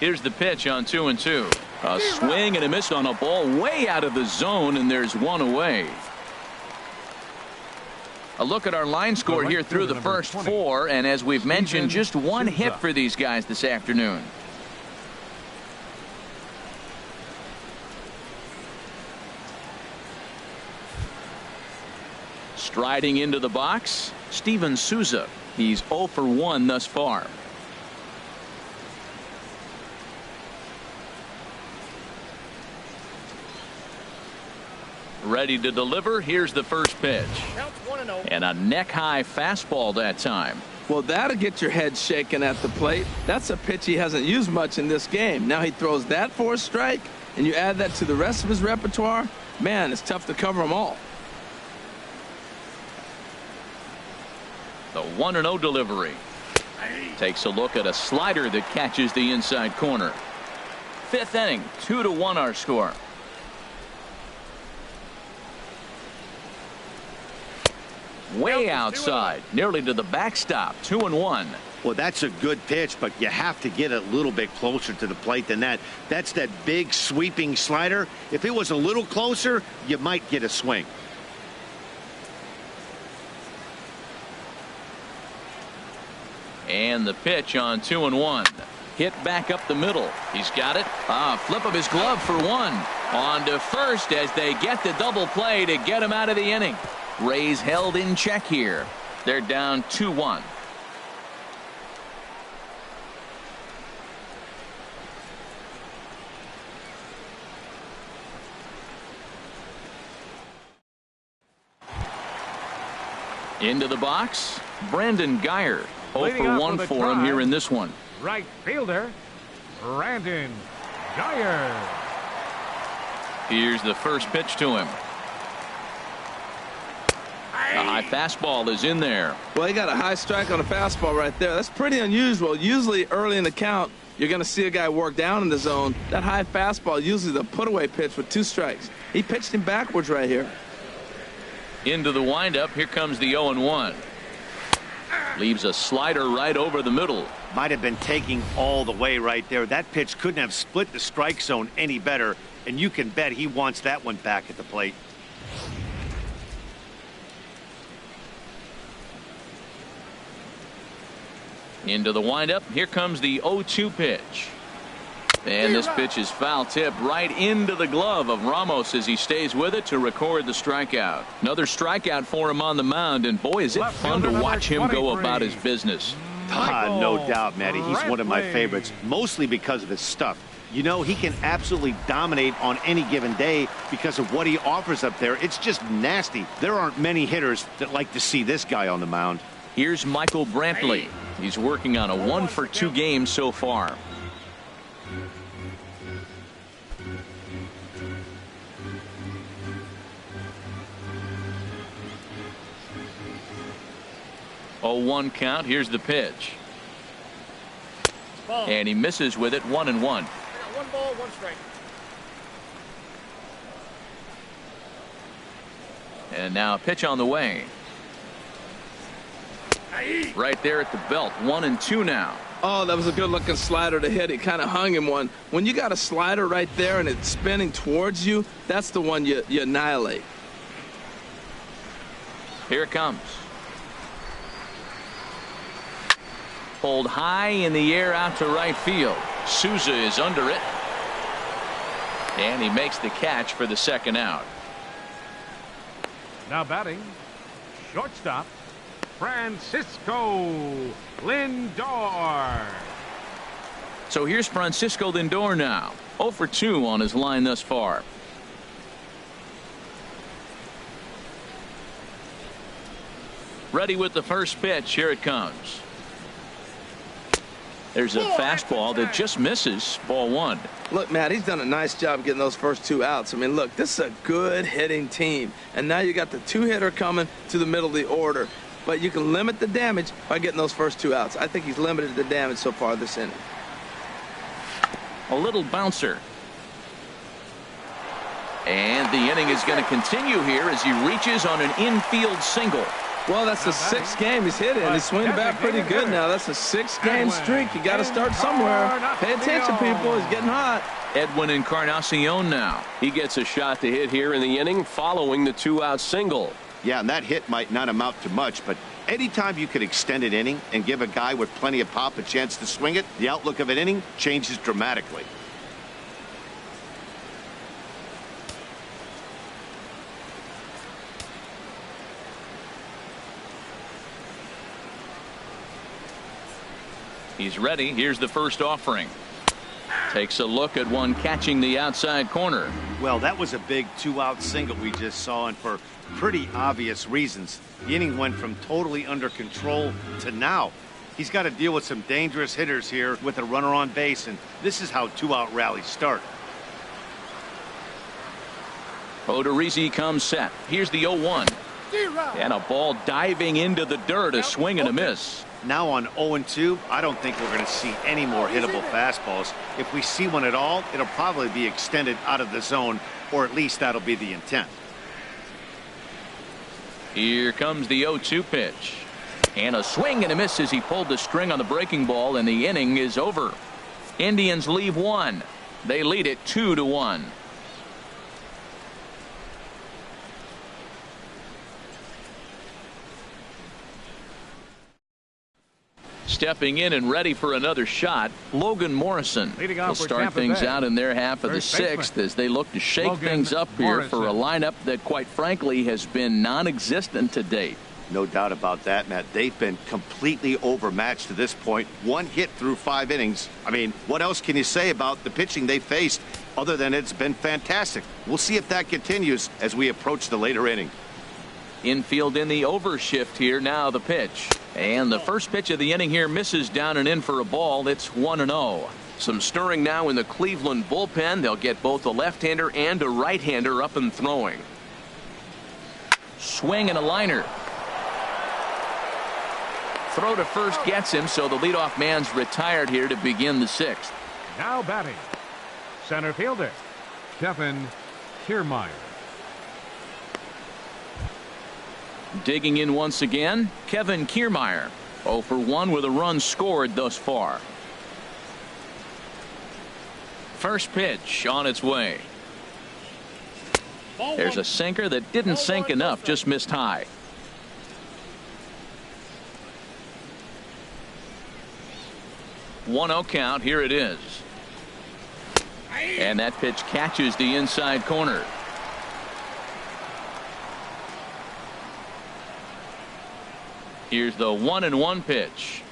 Here's the pitch on 2-2. A swing and a miss on a ball way out of the zone, and there's 1 away. A look at our line score here through the first 4, and as we've mentioned, just 1 hit for these guys this afternoon. Striding into the box, Steven Souza. He's 0 for 1 thus far. Ready to deliver. Here's the first pitch. And a neck-high fastball that time. Well, that'll get your head shaken at the plate. That's a pitch he hasn't used much in this game. Now he throws that for a strike, and you add that to the rest of his repertoire. Man, it's tough to cover them all. The 1-0 delivery. Takes a look at a slider that catches the inside corner. 5th inning, 2-1 our score. Way outside, nearly to the backstop. 2-1. Well, that's a good pitch, but you have to get a little bit closer to the plate than that. That's that big sweeping slider. If it was a little closer, you might get a swing. And the pitch on 2-1. Hit back up the middle. He's got it. Flip of his glove for 1. On to first as they get the double play to get him out of the inning. Rays held in check here. They're down 2-1. Into the box, Brandon Guyer. 0 for 1 for him here in this one. Right fielder, Brandon Guyer. Here's the first pitch to him. The high fastball is in there. Well, he got a high strike on a fastball right there. That's pretty unusual. Usually early in the count, you're going to see a guy work down in the zone. That high fastball, usually the put-away pitch with 2 strikes. He pitched him backwards right here. Into the windup. Here comes the 0-1. Leaves a slider right over the middle. Might have been taking all the way right there. That pitch couldn't have split the strike zone any better, and you can bet he wants that one back at the plate. Into the windup. Here comes the 0-2 pitch. And this pitch is foul tip right into the glove of Ramos as he stays with it to record the strikeout. Another strikeout for him on the mound, and boy, is it fun to watch him go about his business. No doubt, Matty. He's one of my favorites, mostly because of his stuff. You know, he can absolutely dominate on any given day because of what he offers up there. It's just nasty. There aren't many hitters that like to see this guy on the mound. Here's Michael Brantley. He's working on a 1-for-2 game so far. Oh, 1 count. Here's the pitch. And he misses with it. 1-1. 1 ball, 1 strike. And now a pitch on the way. Right there at the belt. 1-2 now. Oh, that was a good looking slider to hit. He kind of hung him one. When you got a slider right there and it's spinning towards you, that's the one you annihilate. Here it comes. Pulled high in the air out to right field. Souza is under it. And he makes the catch for the 2nd out. Now batting, shortstop, Francisco Lindor. So here's Francisco Lindor now. 0-for-2 on his line thus far. Ready with the first pitch. Here it comes. There's a fastball that just misses. Ball 1. Look, Matt, he's done a nice job getting those first 2 outs. I mean, look, this is a good hitting team. And now you got the 2-hitter coming to the middle of the order. But you can limit the damage by getting those first 2 outs. I think he's limited the damage so far this inning. A little bouncer. And the inning is going to continue here as he reaches on an infield single. Well, that's the 6th game he's hit in. He's swinging the bat pretty good now. That's a 6-game streak. You got to start somewhere. Pay attention, people. He's getting hot. Edwin Encarnacion now. He gets a shot to hit here in the inning following the 2-out single. Yeah, and that hit might not amount to much, but anytime you can extend an inning and give a guy with plenty of pop a chance to swing it, the outlook of an inning changes dramatically. He's ready. Here's the first offering. Takes a look at one catching the outside corner. Well, that was a big 2-out single we just saw, and for pretty obvious reasons. The inning went from totally under control to now. He's got to deal with some dangerous hitters here with a runner on base, and this is how 2-out rallies start. Odorizzi comes set. Here's the 0-1. And a ball diving into the dirt. A swing and a miss. Now on 0-2, I don't think we're going to see any more hittable fastballs. If we see one at all, it'll probably be extended out of the zone, or at least that'll be the intent. Here comes the 0-2 pitch. And a swing and a miss as he pulled the string on the breaking ball, and the inning is over. Indians leave 1. They lead it 2-1. Stepping in and ready for another shot, Logan Morrison will start things out in their half of the 6th as they look to shake things up here for a lineup that, quite frankly, has been non-existent to date. No doubt about that, Matt. They've been completely overmatched to this point. 1 hit through 5 innings. I mean, what else can you say about the pitching they faced other than it's been fantastic? We'll see if that continues as we approach the later inning. Infield in the overshift here. Now the pitch. And the first pitch of the inning here misses down and in for a ball. It's 1-0. Some stirring now in the Cleveland bullpen. They'll get both a left-hander and a right-hander up and throwing. Swing and a liner. Throw to first gets him, so the leadoff man's retired here to begin the 6th. Now batting, center fielder, Kevin KIERMAIER. Digging in once again, Kevin KIERMAIER. 0-for-1 with a run scored thus far. First pitch on its way. There's a sinker that didn't sink enough, just missed high. One 0 count. Here it is. And that pitch catches the inside corner. Here's the 1-1 pitch.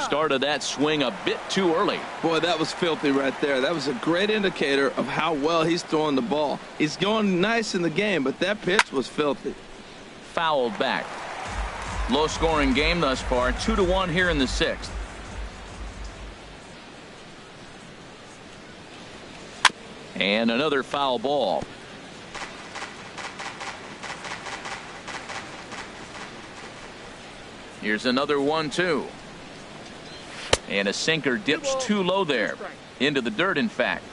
Started that swing a bit too early. Boy, that was filthy right there. That was a great indicator of how well he's throwing the ball. He's going nice in the game, but that pitch was filthy. Fouled back. Low-scoring game thus far, 2-1 here in the 6th. And another foul ball. Here's another 1-2. And a sinker dips too low there. Into the dirt, in fact.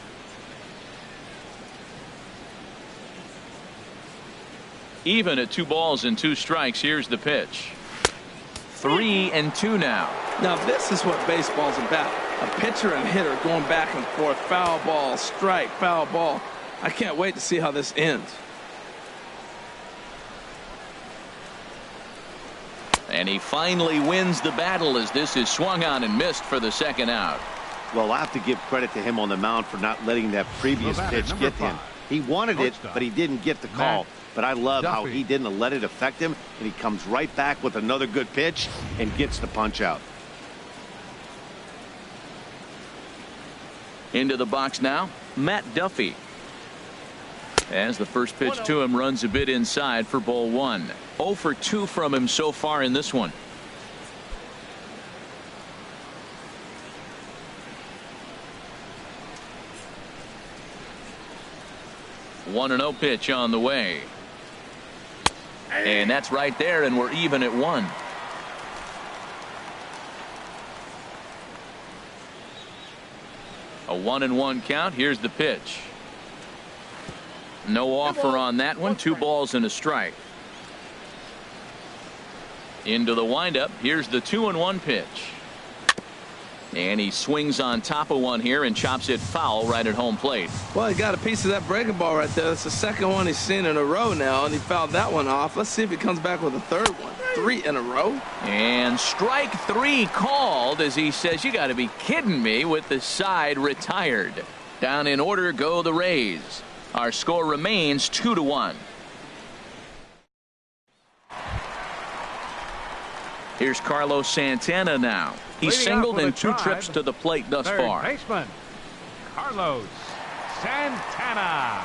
Even at 2 balls and 2 strikes. Here's the pitch. 3-2 now. Now this is what baseball's about. A pitcher and hitter going back and forth. Foul ball, strike, foul ball. I can't wait to see how this ends. And he finally wins the battle as this is swung on and missed for the 2nd out. Well, I have to give credit to him on the mound for not letting that previous pitch get him. He wanted it, but he didn't get the call. But I love how he didn't let it affect him, and he comes right back with another good pitch and gets the punch out. Into the box now, Matt Duffy. As the first pitch to him runs a bit inside for ball 1. 0 for 2 from him so far in this one. One 1-0 pitch on the way. And that's right there, and we're even at 1. A 1-1 count. Here's the pitch. No offer on that one. 2 balls and a strike. Into the windup. Here's the 2-1 pitch. And he swings on top of one here and chops it foul right at home plate. Well, he got a piece of that breaking ball right there. That's the 2nd one he's seen in a row now, and he fouled that one off. Let's see if he comes back with a 3rd one. 3 in a row. And strike 3 called as he says, you got to be kidding me, with the side retired. Down in order go the Rays. Our score remains 2-1. Here's Carlos Santana now. He's singled in 2 trips to the plate thus far. Baseman, Carlos Santana.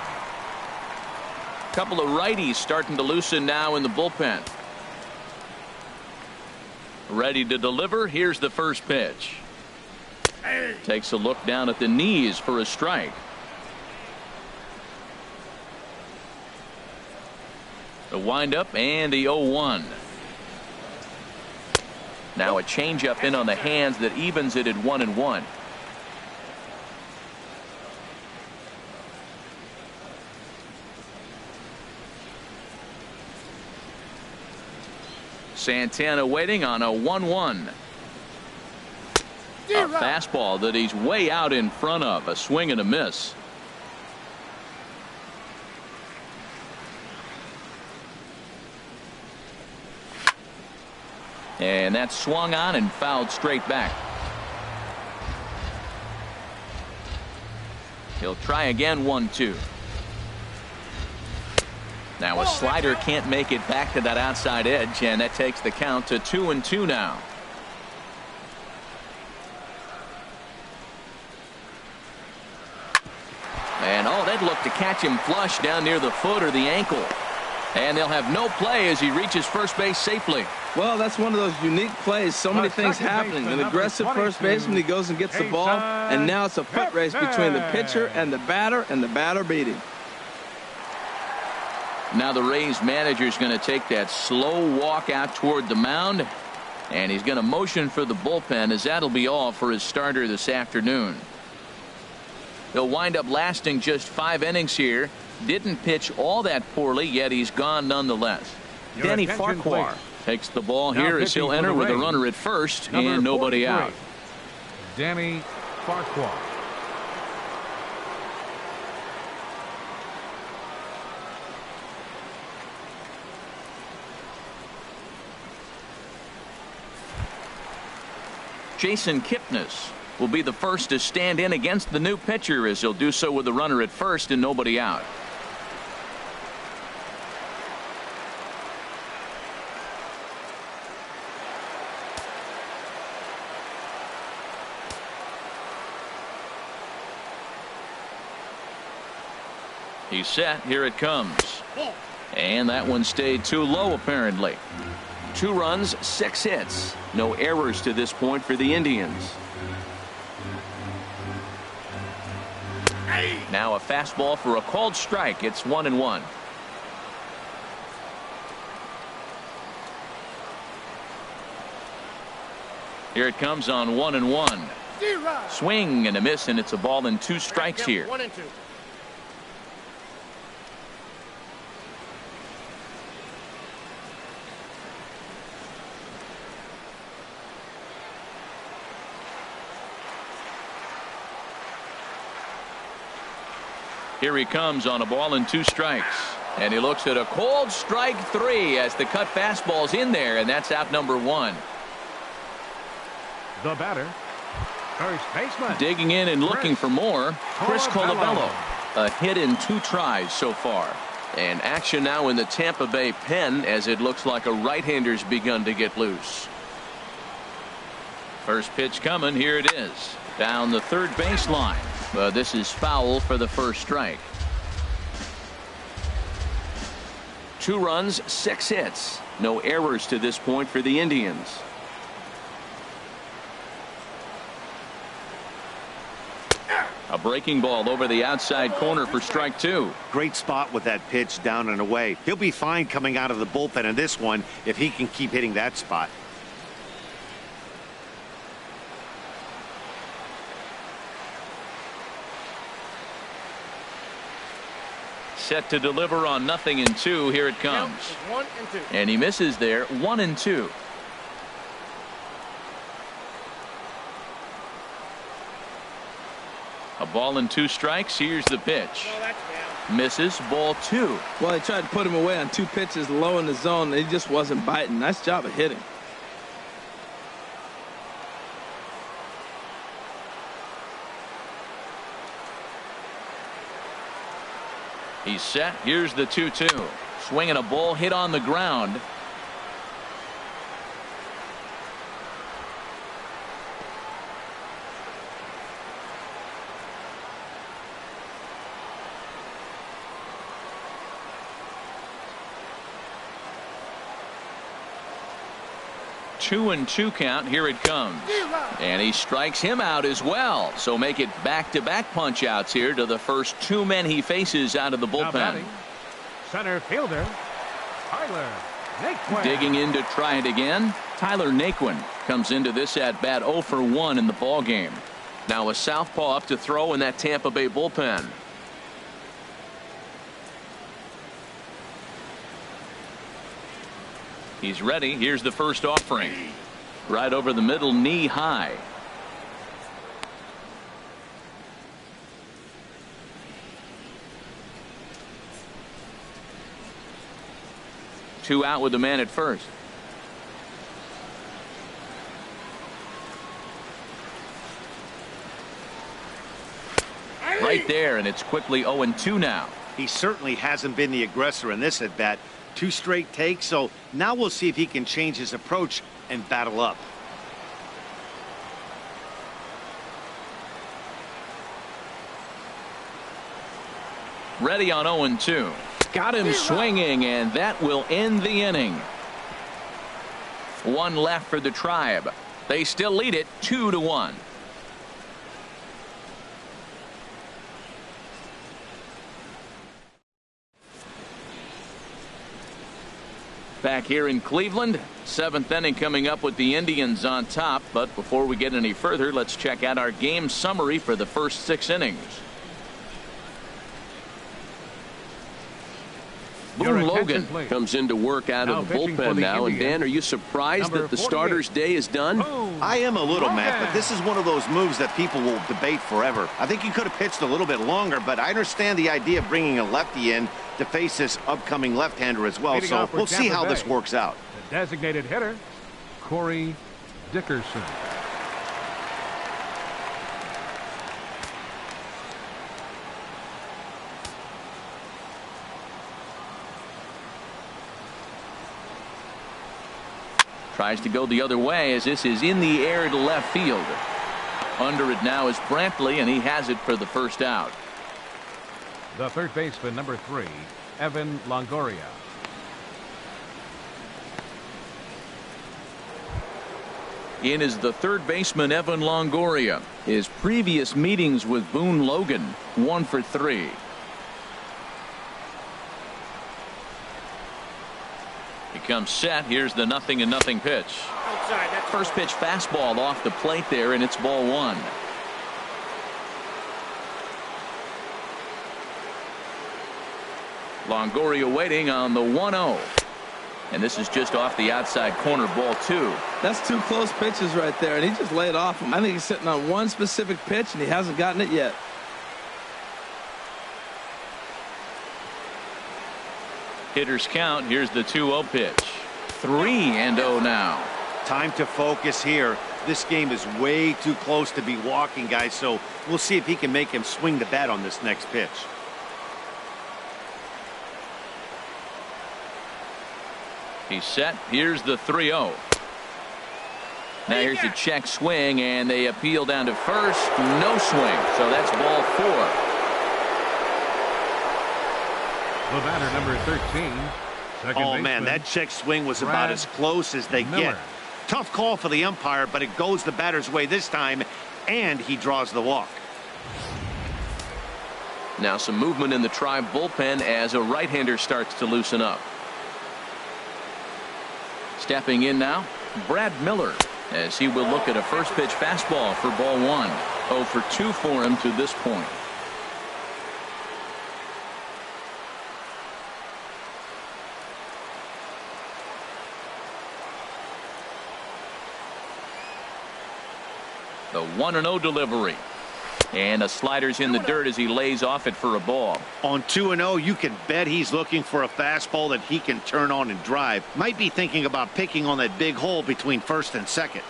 Couple of righties starting to loosen now in the bullpen. Ready to deliver. Here's the first pitch. Takes a look down at the knees for a strike. The windup and the 0-1. Now a changeup in on the hands that evens it at 1-1. Santana waiting on a 1-1. A fastball that he's way out in front of. A swing and a miss. And that swung on and fouled straight back. He'll try again. 1-2. Now a slider can't make it back to that outside edge, and that takes the count to 2-2 now. And oh, they'd look to catch him flush down near the foot or the ankle. And they'll have no play as he reaches first base safely. Well, that's one of those unique plays. So many things happening. An aggressive first baseman, he goes and gets the ball, and now it's a foot race between the pitcher and the batter beat him. Now the Rays manager is going to take that slow walk out toward the mound, and he's going to motion for the bullpen, as that'll be all for his starter this afternoon. He'll wind up lasting just 5 innings here. Didn't pitch all that poorly, yet he's gone nonetheless. Danny Farquhar takes the ball here as he'll enter with a runner at first and nobody out. Danny Farquhar. Jason Kipnis will be the first to stand in against the new pitcher, as he'll do so with a runner at first and nobody out. He's set. Here it comes. And that one stayed too low, apparently. 2 runs, 6 hits. No errors to this point for the Indians. Now a fastball for a called strike. It's 1-1. Here it comes on 1-1. Swing and a miss, and it's a ball and 2 strikes here. 1-2. Here he comes on a ball and 2 strikes. And he looks at a called strike 3 as the cut fastball's in there, and that's out number 1. The batter, first baseman. Digging in and looking for more, Chris Colabello. A hit in 2 tries so far. And action now in the Tampa Bay pen as it looks like a right-hander's begun to get loose. First pitch coming. Here it is. Down the third baseline. This is foul for the first strike. 2 runs, 6 hits. No errors to this point for the Indians. A breaking ball over the outside corner for strike 2. Great spot with that pitch down and away. He'll be fine coming out of the bullpen in this one if he can keep hitting that spot. Set to deliver on 0-2. Here it comes. 1-2. And he misses there. 1-2. A ball and 2 strikes. Here's the pitch. Oh, that's down. Misses. Ball 2. Well, he tried to put him away on 2 pitches low in the zone. And he just wasn't biting. Nice job of hitting. He's set. Here's the 2-2. Swinging a ball hit on the ground. Two and 2 count. Here it comes. And he strikes him out as well. So make it back-to-back punch outs here to the first 2 men he faces out of the bullpen. Batting, center fielder, Tyler Naquin. Digging in to try it again. Tyler Naquin comes into this at bat 0 for 1 in the ball game. Now a southpaw up to throw in that Tampa Bay bullpen. He's ready. Here's the first offering. Right over the middle, knee high. Two out with the man at first. Right there, and it's quickly 0-2 now. He certainly hasn't been the aggressor in this at bat. 2 straight takes, so now we'll see if he can change his approach and battle up. Ready on 0-2. Got him swinging, and that will end the inning. 1 left for the Tribe. They still lead it 2-1. Back here in Cleveland, 7th inning coming up with the Indians on top. But before we get any further, let's check out our game summary for the first 6 innings. Boone Logan comes into work out of the bullpen now. And Dan, are you surprised that the starter's day is done? I am a little, Matt, but this is one of those moves that people will debate forever. I think he could have pitched a little bit longer, but I understand the idea of bringing a lefty in to face this upcoming left-hander as well. So we'll see how this works out. The designated hitter, Corey Dickerson. Tries to go the other way as this is in the air to left field. Under it now is Brantley, and he has it for the first out. The third baseman, number 3, Evan Longoria. In is the third baseman, Evan Longoria. His previous meetings with Boone Logan, 1 for 3. He comes set. Here's the 0-0 pitch. Outside. That's First pitch fastball off the plate there, and it's ball 1. Longoria waiting on the 1-0. And this is just off the outside corner, ball 2. That's 2 close pitches right there, and he just laid off him. I think he's sitting on one specific pitch, and he hasn't gotten it yet. Hitters count. Here's the 2-0 pitch. 3-0 now. Time to focus here. This game is way too close to be walking, guys, so we'll see if he can make him swing the bat on this next pitch. He's set. Here's the 3-0. Now here's the check swing, and they appeal down to first. No swing. So that's ball 4. The batter, number 13. Oh, man, that check swing was about as close as they get. Tough call for the umpire, but it goes the batter's way this time, and he draws the walk. Now some movement in the Tribe bullpen as a right-hander starts to loosen up. Stepping in now, Brad Miller, as he will look at a first pitch fastball for ball 1. 0 for 2 for him to this point. The 1-0 delivery. And the slider's in the dirt as he lays off it for a ball. On 2-0, you can bet he's looking for a fastball that he can turn on and drive. Might be thinking about picking on that big hole between first and second.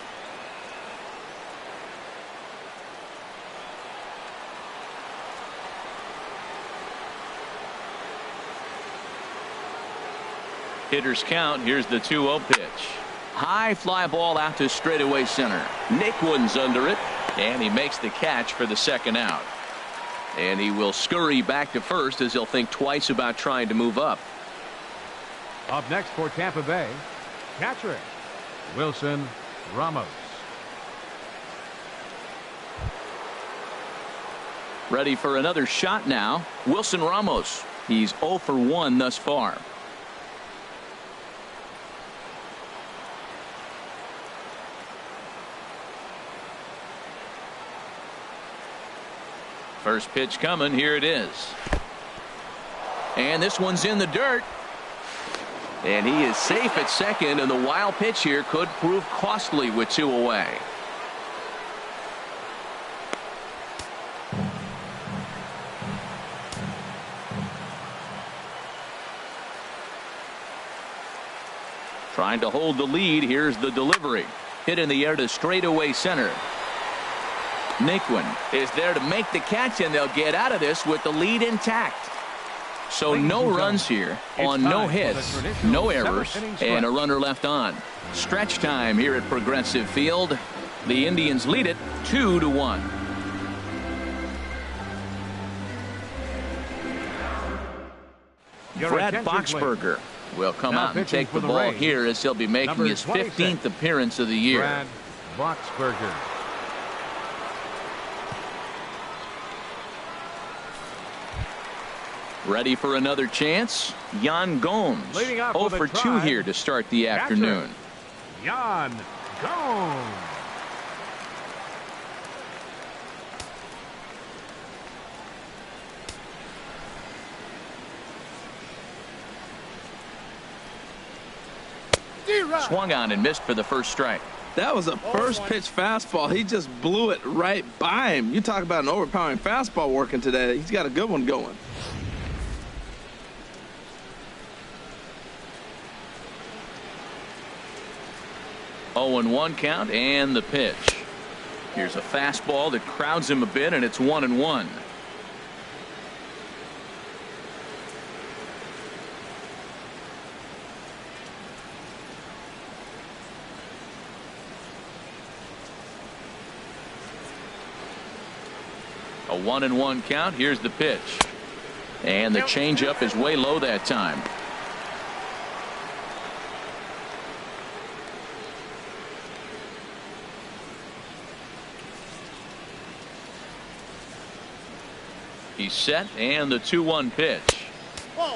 Hitters count. Here's the 2-0 pitch. High fly ball out to straightaway center. Naquin's under it, and he makes the catch for the second out. And he will scurry back to first as he'll think twice about trying to move up. Up next for Tampa Bay, catcher Wilson Ramos. Ready for another shot now. Wilson Ramos. He's 0 for 1 thus far. First pitch coming. Here it is. And this one's in the dirt. And he is safe at second, and the wild pitch here could prove costly with 2 away. Trying to hold the lead. Here's the delivery. Hit in the air to straightaway center. Naquin is there to make the catch, and they'll get out of this with the lead intact. So no runs here on no hits, no errors, and a runner left on. Stretch time here at Progressive Field. The Indians lead it 2-1. Brad Boxberger will come out and take the ball here as he'll be making his 15th appearance of the year. Brad Boxberger. Ready for another chance? Yan Gomes, 0 for 2 here to start the afternoon. Yan Gomes. Swung on and missed for the first strike. That was a first pitch fastball. He just blew it right by him. You talk about an overpowering fastball working today. He's got a good one going. Oh, 0-1 count, and the pitch. Here's a fastball that crowds him a bit, and it's 1-1. A 1-1 count. Here's the pitch. And the changeup is way low that time. He's set, and the 2-1 pitch.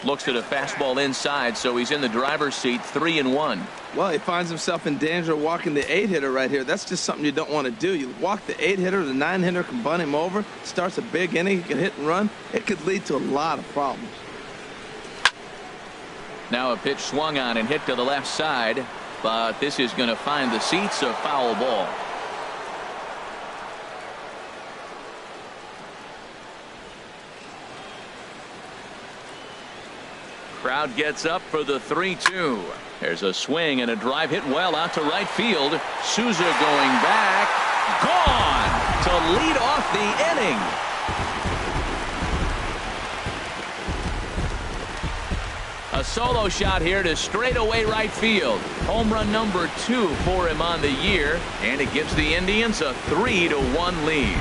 Looks at a fastball inside, so he's in the driver's seat, 3-1. Well, he finds himself in danger of walking the 8-hitter right here. That's just something you don't want to do. You walk the 8-hitter, the 9-hitter can bunt him over, starts a big inning, he can hit and run. It could lead to a lot of problems. Now a pitch swung on and hit to the left side, but this is going to find the seats, a foul ball. Crowd gets up for the 3-2. There's a swing and a drive hit well out to right field. Souza going back. Gone to lead off the inning. A solo shot here to straightaway right field. Home run number 2 for him on the year, and it gives the Indians a 3-1 lead.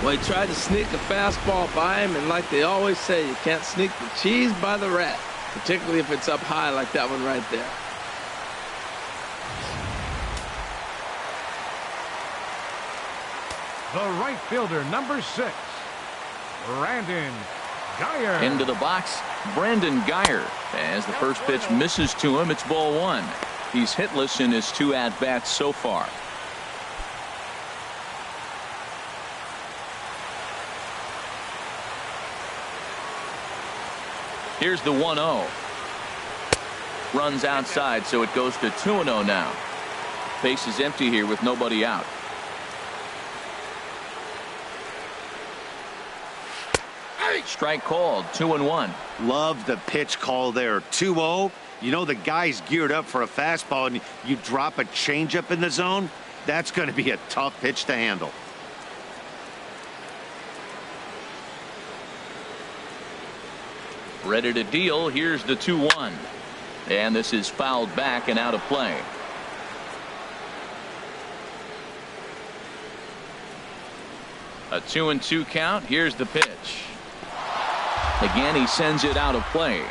Well, he tried to sneak a fastball by him, and like they always say, you can't sneak the cheese by the rat, particularly if it's up high like that one right there. The right fielder, number 6, Brandon Guyer. Into the box, Brandon Guyer. As the first pitch misses to him, it's ball 1. He's hitless in his 2 at-bats so far. Here's the 1-0. Runs outside, so it goes to 2-0 now. Base is empty here with nobody out. Strike called, 2-1. Love the pitch call there. 2-0. You know the guy's geared up for a fastball, and you drop a changeup in the zone. That's going to be a tough pitch to handle. Ready to deal. Here's the 2-1. And this is fouled back and out of play. A 2-2 count. Here's the pitch. Again, he sends it out of play.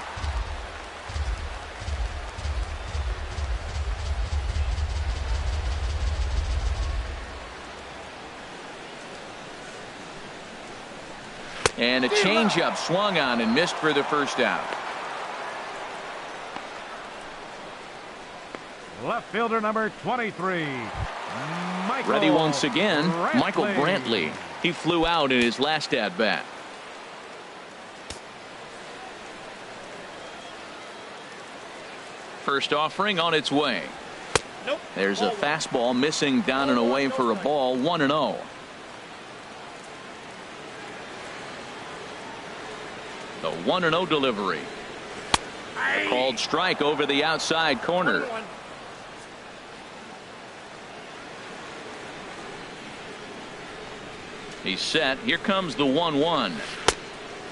And a changeup swung on and missed for the first out. Left fielder number 23, Michael. Ready once again, Brantley. Michael Brantley. He flew out in his last at bat. First offering on its way. Nope. There's a fastball missing down and away for a ball. 1-0. The 1-0 delivery. A called strike over the outside corner. He's set. Here comes the 1-1.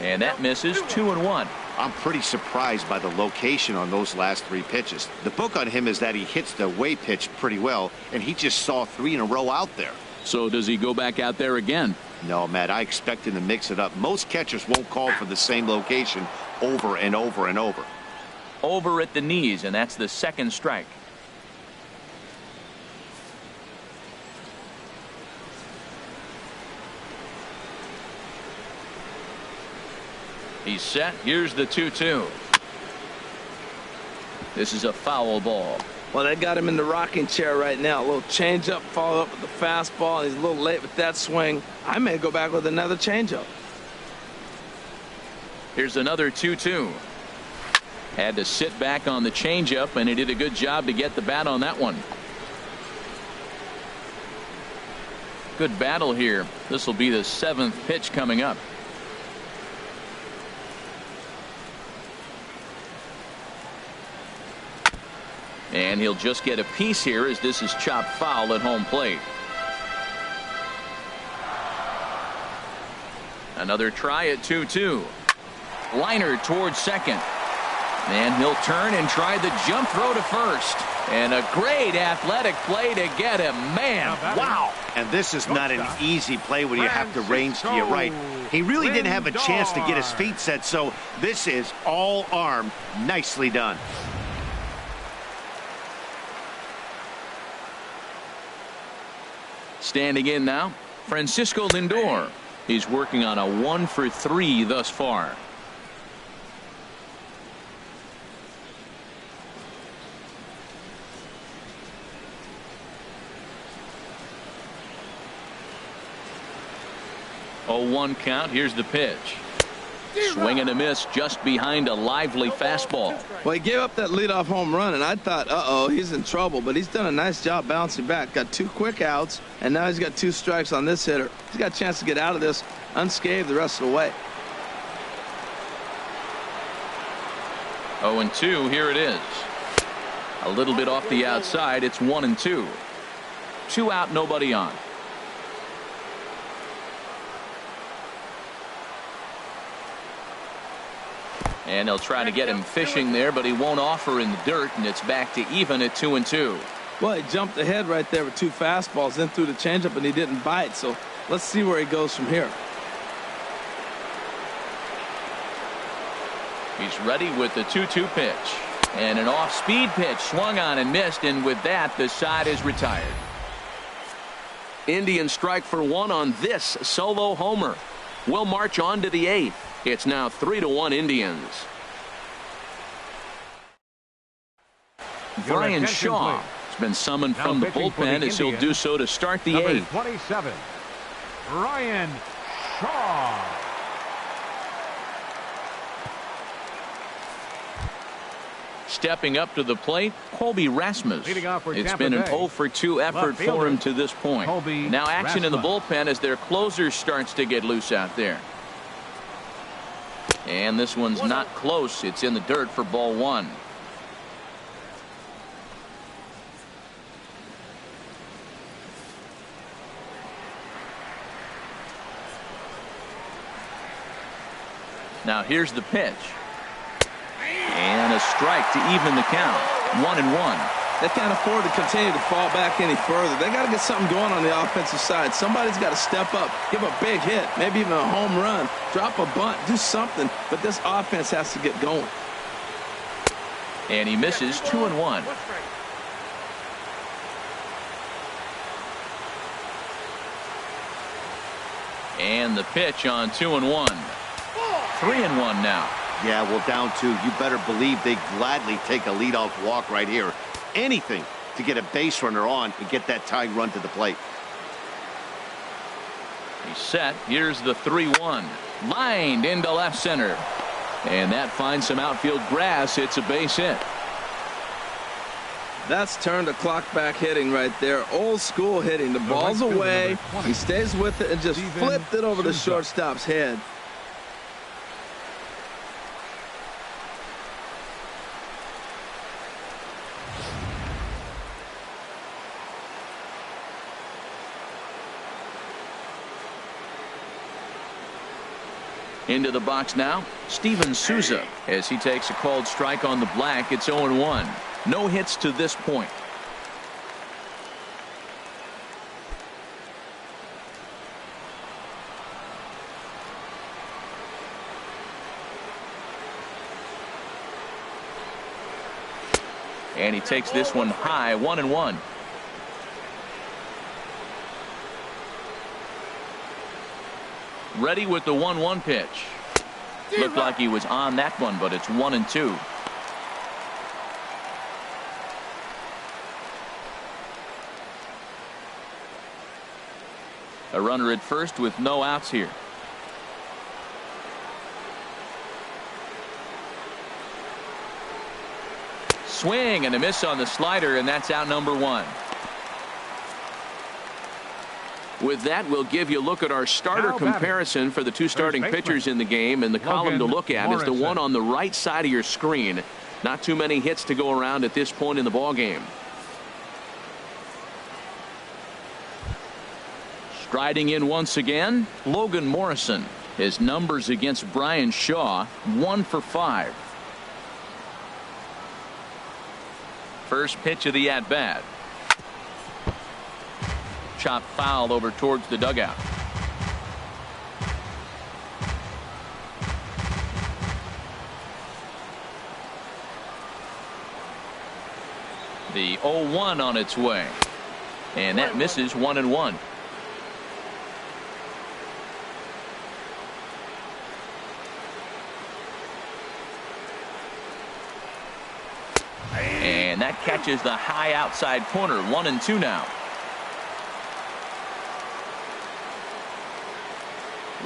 And that misses. 2-1. I'm pretty surprised by the location on those last 3 pitches. The book on him is that he hits the away pitch pretty well, and he just saw 3 in a row out there. So does he go back out there again? No, Matt, I expect him to mix it up. Most catchers won't call for the same location over and over and over. Over at the knees, and that's the second strike. He's set. Here's the 2-2. This is a foul ball. Well, they got him in the rocking chair right now. A little changeup, followed up with the fastball. He's a little late with that swing. I may go back with another changeup. Here's another 2-2. Had to sit back on the changeup, and he did a good job to get the bat on that one. Good battle here. This will be the 7th pitch coming up. And he'll just get a piece here as this is chopped foul at home plate. Another try at 2-2. Liner towards second. And he'll turn and try the jump throw to first. And a great athletic play to get him. Man, wow. And this is not an easy play when you have to range to your right. He really didn't have a chance to get his feet set, so this is all arm. Nicely done. Standing in now, Francisco Lindor. He's working on a 1-for-3 thus far. Oh, 1 count. Here's the pitch. Swing and a miss just behind a lively fastball. Well, he gave up that leadoff home run, and I thought, uh-oh, he's in trouble. But he's done a nice job bouncing back. Got 2 quick outs, and now he's got 2 strikes on this hitter. He's got a chance to get out of this unscathed the rest of the way. 0-2. Here it is. A little bit off the outside. It's 1-2. 2 out, nobody on. And they'll try to get him fishing there, but he won't offer in the dirt, and it's back to even at 2-2. Well, he jumped ahead right there with 2 fastballs, then threw the changeup, and he didn't bite. So let's see where he goes from here. He's ready with the 2-2 pitch. And an off-speed pitch swung on and missed, and with that, the side is retired. Indians strike for 1 on this solo homer. We'll march on to the 8th. It's now 3-1 Indians. Brian Shaw has been summoned from the bullpen as he'll do so to start the 8th. 27, Brian Shaw. Stepping up to the plate, Colby Rasmus. It's been an 0-for-2 effort for him to this point. Now action in the bullpen as their closer starts to get loose out there. And this one's not close. It's in the dirt for ball 1. Now here's the pitch. And a strike to even the count. 1-1. They can't afford to continue to fall back any further. They got to get something going on the offensive side. Somebody's got to step up, give a big hit, maybe even a home run, drop a bunt, do something. But this offense has to get going. And he misses. 2-1. And the pitch on 2-1. 3-1 now. Yeah, well, down 2. You better believe they gladly take a leadoff walk right here. Anything to get a base runner on and get that tying run to the plate. He's set. Here's the 3-1. Lined into left center. And that finds some outfield grass. It's a base hit. That's turned the clock back hitting right there. Old school hitting. The ball's away. He stays with it and just flipped it over the shortstop's head. Into the box now, Steven Souza, as he takes a called strike on the black. It's 0-1. No hits to this point. And he takes this one high. 1-1. Ready with the 1-1 pitch. Looked like he was on that one, but it's 1-2. A runner at first with no outs here. Swing and a miss on the slider, and that's out number 1. With that, we'll give you a look at our starter comparison for the 2 starting pitchers in the game, and the column to look at is the one on the right side of your screen. Not too many hits to go around at this point in the ball game. Striding in once again, Logan Morrison. His numbers against Brian Shaw, 1 for 5. First pitch of the at-bat. Chop foul over towards the dugout. The 0-1 on its way. And that misses 1-1. And that catches the high outside corner. 1-2 now.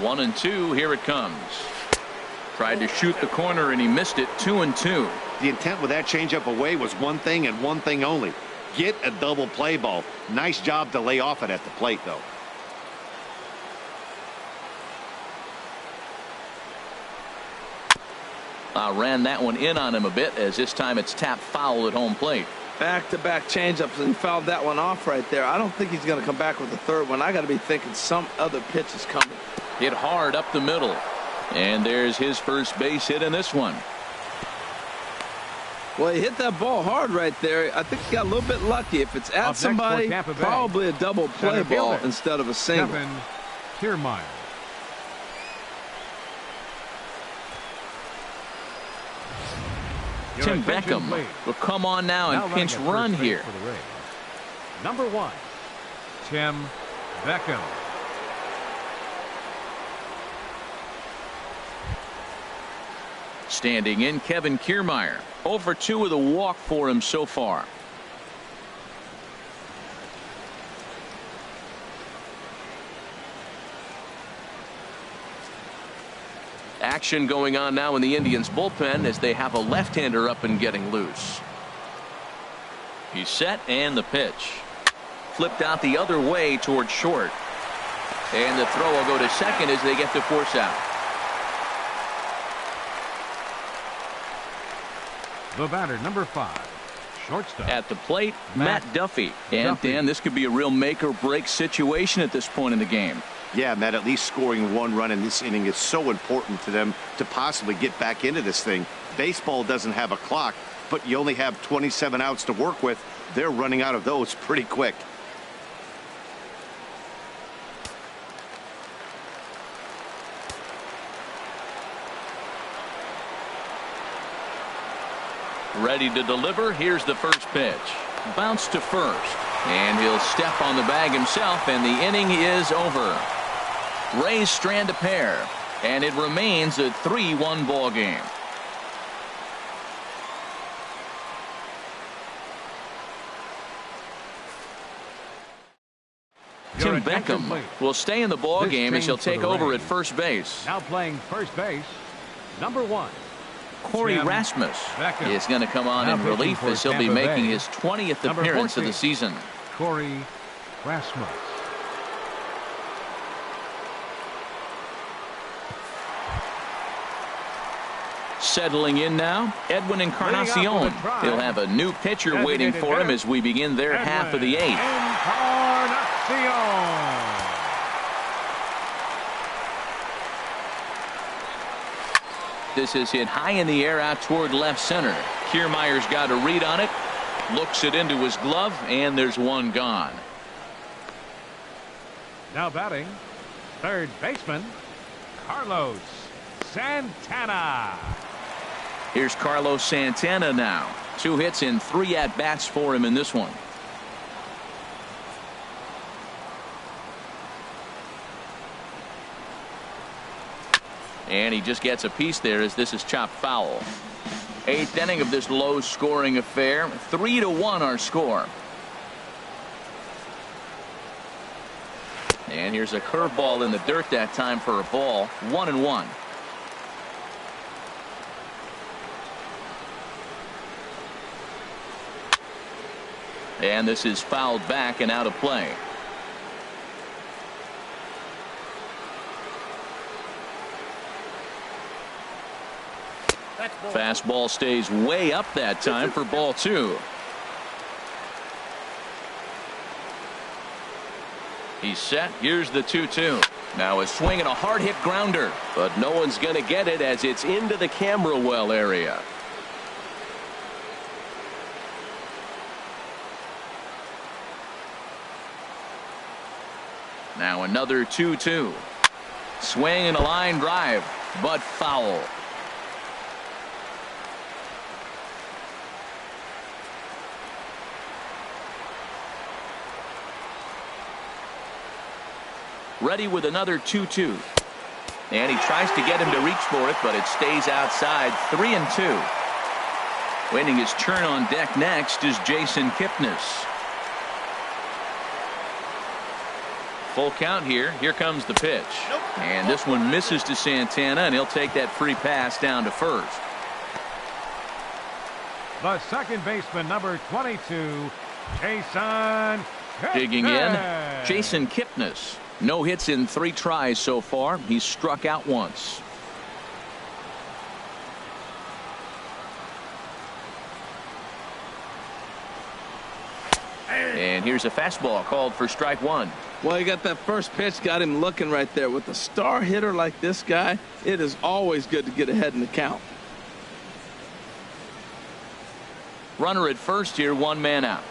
1-2. Here it comes. Tried to shoot the corner and he missed it. 2-2. The intent with that changeup away was one thing and one thing only. Get a double play ball. Nice job to lay off it at the plate, though. Ran that one in on him a bit, as this time it's tapped foul at home plate. Back-to-back changeups and fouled that one off right there. I don't think he's going to come back with the third one. I got to be thinking some other pitch is coming. Hit hard up the middle. And there's his first base hit in this one. Well, he hit that ball hard right there. I think he got a little bit lucky. If it's at somebody, probably a double play ball instead of a single. KIERMAIER. Tim Beckham will come on now and pinch run here. Number 1, Tim Beckham. Standing in, Kevin KIERMAIER. 0 for 2 with a walk for him so far. Action going on now in the Indians bullpen as they have a left-hander up and getting loose. He's set, and the pitch. Flipped out the other way towards short. And the throw will go to second as they get the force out. The batter, number 5, shortstop. At the plate, Matt Duffy. And Dan, this could be a real make or break situation at this point in the game. Yeah, Matt, at least scoring 1 run in this inning is so important to them to possibly get back into this thing. Baseball doesn't have a clock, but you only have 27 outs to work with. They're running out of those pretty quick. Ready to deliver. Here's the first pitch. Bounce to first. And he'll step on the bag himself, and the inning is over. Rays strand a pair, and it remains a 3-1 ball game. Tim Beckham will stay in the ball game as he'll take over at first base. Now playing first base, number 1. Corey Rasmus is going to come on in relief as he'll be making his 20th appearance of the season. Corey Rasmus. Settling in now, Edwin Encarnacion. He'll have a new pitcher waiting for him as we begin their half of the 8th. Encarnacion. This is hit high in the air out toward left center. KIERMAIER's got a read on it. Looks it into his glove, and there's one gone. Now batting, third baseman, Carlos Santana. Here's Carlos Santana now. 2 hits and 3 at-bats for him in this one. And he just gets a piece there as this is chopped foul. 8th inning of this low-scoring affair. 3-1 our score. And here's a curveball in the dirt that time for a ball. 1-1. And this is fouled back and out of play. Fastball stays way up that time for ball 2. He's set. Here's the 2-2. Now a swing and a hard hit grounder, but no one's going to get it as it's into the camera well area. Now another 2-2. Swing and a line drive, but foul. Ready with another 2-2. And he tries to get him to reach for it, but it stays outside. 3-2. Waiting his turn on deck next is Jason Kipnis. Full count here. Here comes the pitch. And this one misses to Santana, and he'll take that free pass down to first. The second baseman, number 22, Jason Kipnis. Digging in, Jason Kipnis. No hits in 3 tries so far. He's struck out once. And here's a fastball called for strike 1. Well, you got that first pitch, got him looking right there. With a star hitter like this guy, it is always good to get ahead in the count. Runner at first here, 1 man out.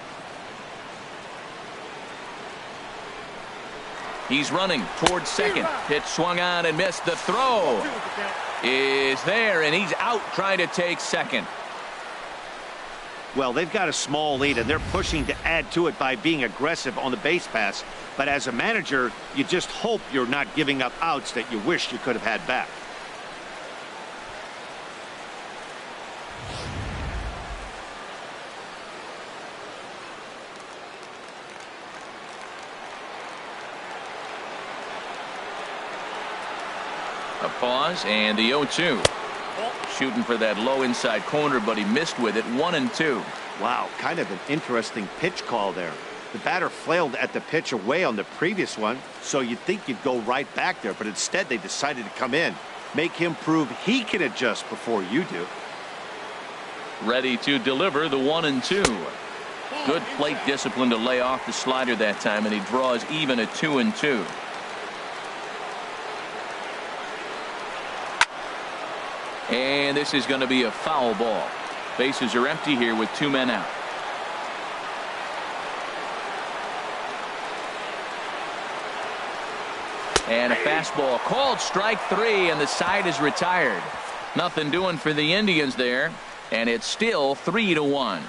He's running towards second. Pitch swung on and missed. The throw is there, and he's out trying to take second. Well, they've got a small lead, and they're pushing to add to it by being aggressive on the base pass. But as a manager, you just hope you're not giving up outs that you wish you could have had back. A pause and the 0-2. Shooting for that low inside corner, but he missed with it. 1-2. Wow, kind of an interesting pitch call there. The batter flailed at the pitch away on the previous one, so you'd think you'd go right back there, but instead they decided to come in. Make him prove he can adjust before you do. Ready to deliver the 1-2. Good plate discipline to lay off the slider that time, and he draws even at 2-2. And this is going to be a foul ball. Bases are empty here with 2 men out. And a fastball called strike 3, and the side is retired. Nothing doing for the Indians there, and it's still 3-1.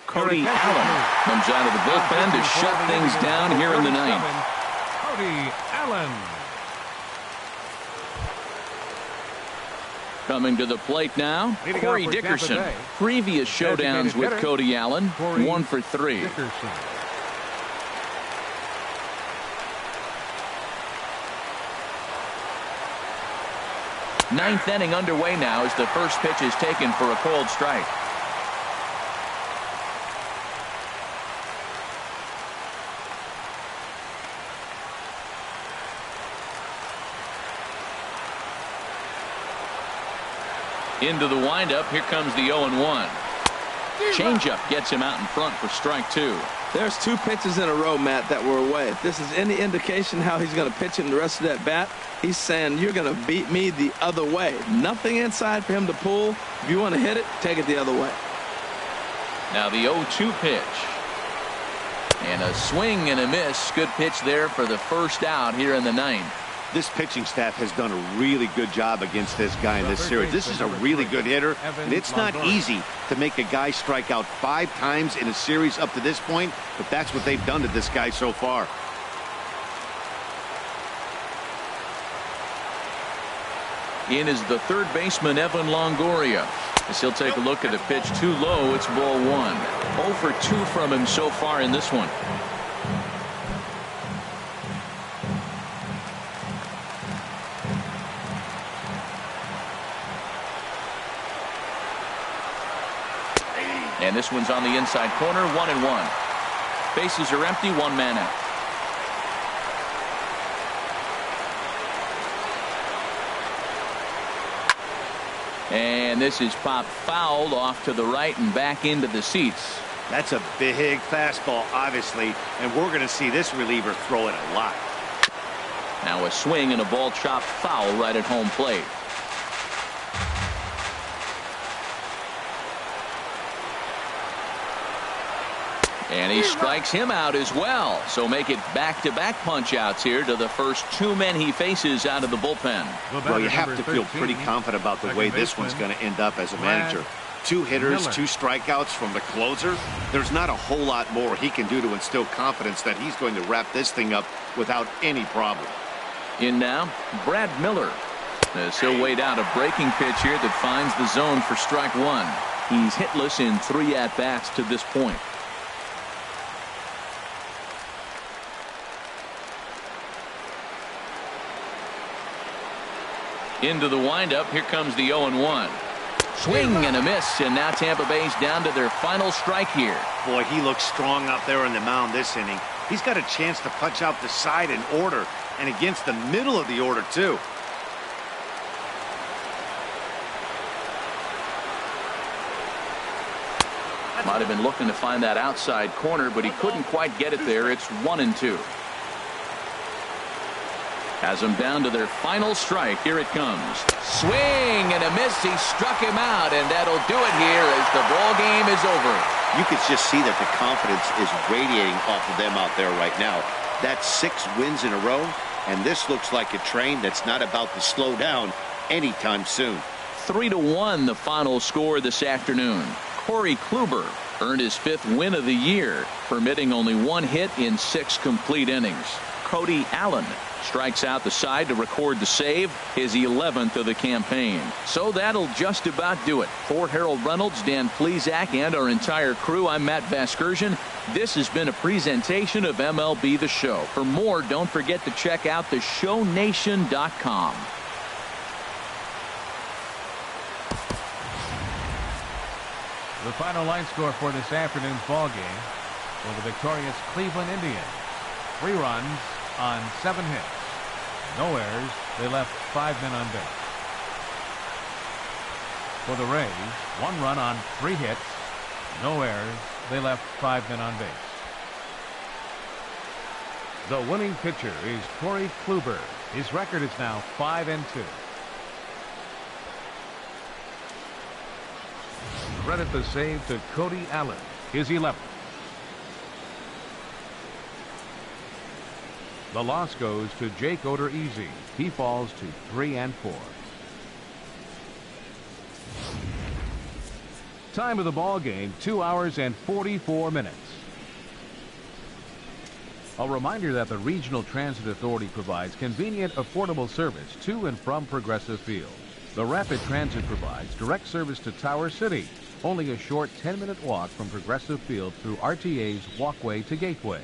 Cody Allen comes out of the bullpen to shut things down here in the 9th. Cody Allen. Coming to the plate now, Leading Corey off for Dickerson. Tampa Bay. Previous showdowns with hitter, Cody Allen, Corey 1 for 3. Dickerson. Ninth inning underway now as the first pitch is taken for a cold strike. Into the windup. Here comes the 0-1. Changeup gets him out in front for strike 2. There's 2 pitches in a row, Matt, that were away. If this is any indication how he's going to pitch him the rest of that bat, he's saying you're going to beat me the other way. Nothing inside for him to pull. If you want to hit it, take it the other way. Now the 0-2 pitch. And a swing and a miss. Good pitch there for the first out here in the 9th. This pitching staff has done a really good job against this guy in this series. This is a really good hitter, and it's not easy to make a guy strike out 5 times in a series up to this point, but that's what they've done to this guy so far. In is the third baseman, Evan Longoria. As he'll take a look at the pitch too low, it's ball 1. 0 for 2 from him so far in this one. And this one's on the inside corner, 1-1. Bases are empty, 1 man out. And this is popped fouled off to the right and back into the seats. That's a big fastball, obviously, and we're going to see this reliever throw it a lot. Now a swing and a ball chopped foul right at home plate. And he strikes him out as well. So make it back-to-back punch-outs here to the first two men he faces out of the bullpen. Well, you have to feel pretty confident about the way this one's going to end up as a manager. 2 hitters, 2 strikeouts from the closer. There's not a whole lot more he can do to instill confidence that he's going to wrap this thing up without any problem. In now, Brad Miller. As he'll wait out a breaking pitch here that finds the zone for strike 1. He's hitless in 3 at-bats to this point. Into the windup. Here comes the 0-1. Swing and a miss, and now Tampa Bay's down to their final strike here. Boy, he looks strong out there on the mound this inning. He's got a chance to punch out the side in order, and against the middle of the order, too. Might have been looking to find that outside corner, but he couldn't quite get it there. It's 1-2. Has them down to their final strike. Here it comes. Swing and a miss. He struck him out, and that'll do it here as the ball game is over. You could just see that the confidence is radiating off of them out there right now. That's 6 wins in a row, and this looks like a train that's not about to slow down anytime soon. 3-1 the final score this afternoon. Corey Kluber earned his 5th win of the year, permitting only 1 hit in 6 complete innings. Cody Allen strikes out the side to record the save, his 11th of the campaign. So that'll just about do it. For Harold Reynolds, Dan Plesac, and our entire crew, I'm Matt Vasgersian. This has been a presentation of MLB The Show. For more, don't forget to check out theshownation.com. The final line score for this afternoon's ball game for the victorious Cleveland Indians. 3 runs on 7 hits. No errors. They left 5 men on base. For the Rays, 1 run on 3 hits. No errors. They left 5 men on base. The winning pitcher is Corey Kluber. His record is now 5-2. Credit the save to Cody Allen, his 11th. The loss goes to Jake Odorizzi. He falls to 3-4. Time of the ball game, 2 hours and 44 minutes. A reminder that the Regional Transit Authority provides convenient, affordable service to and from Progressive Field. The Rapid Transit provides direct service to Tower City, only a short 10-minute walk from Progressive Field through RTA's Walkway to Gateway.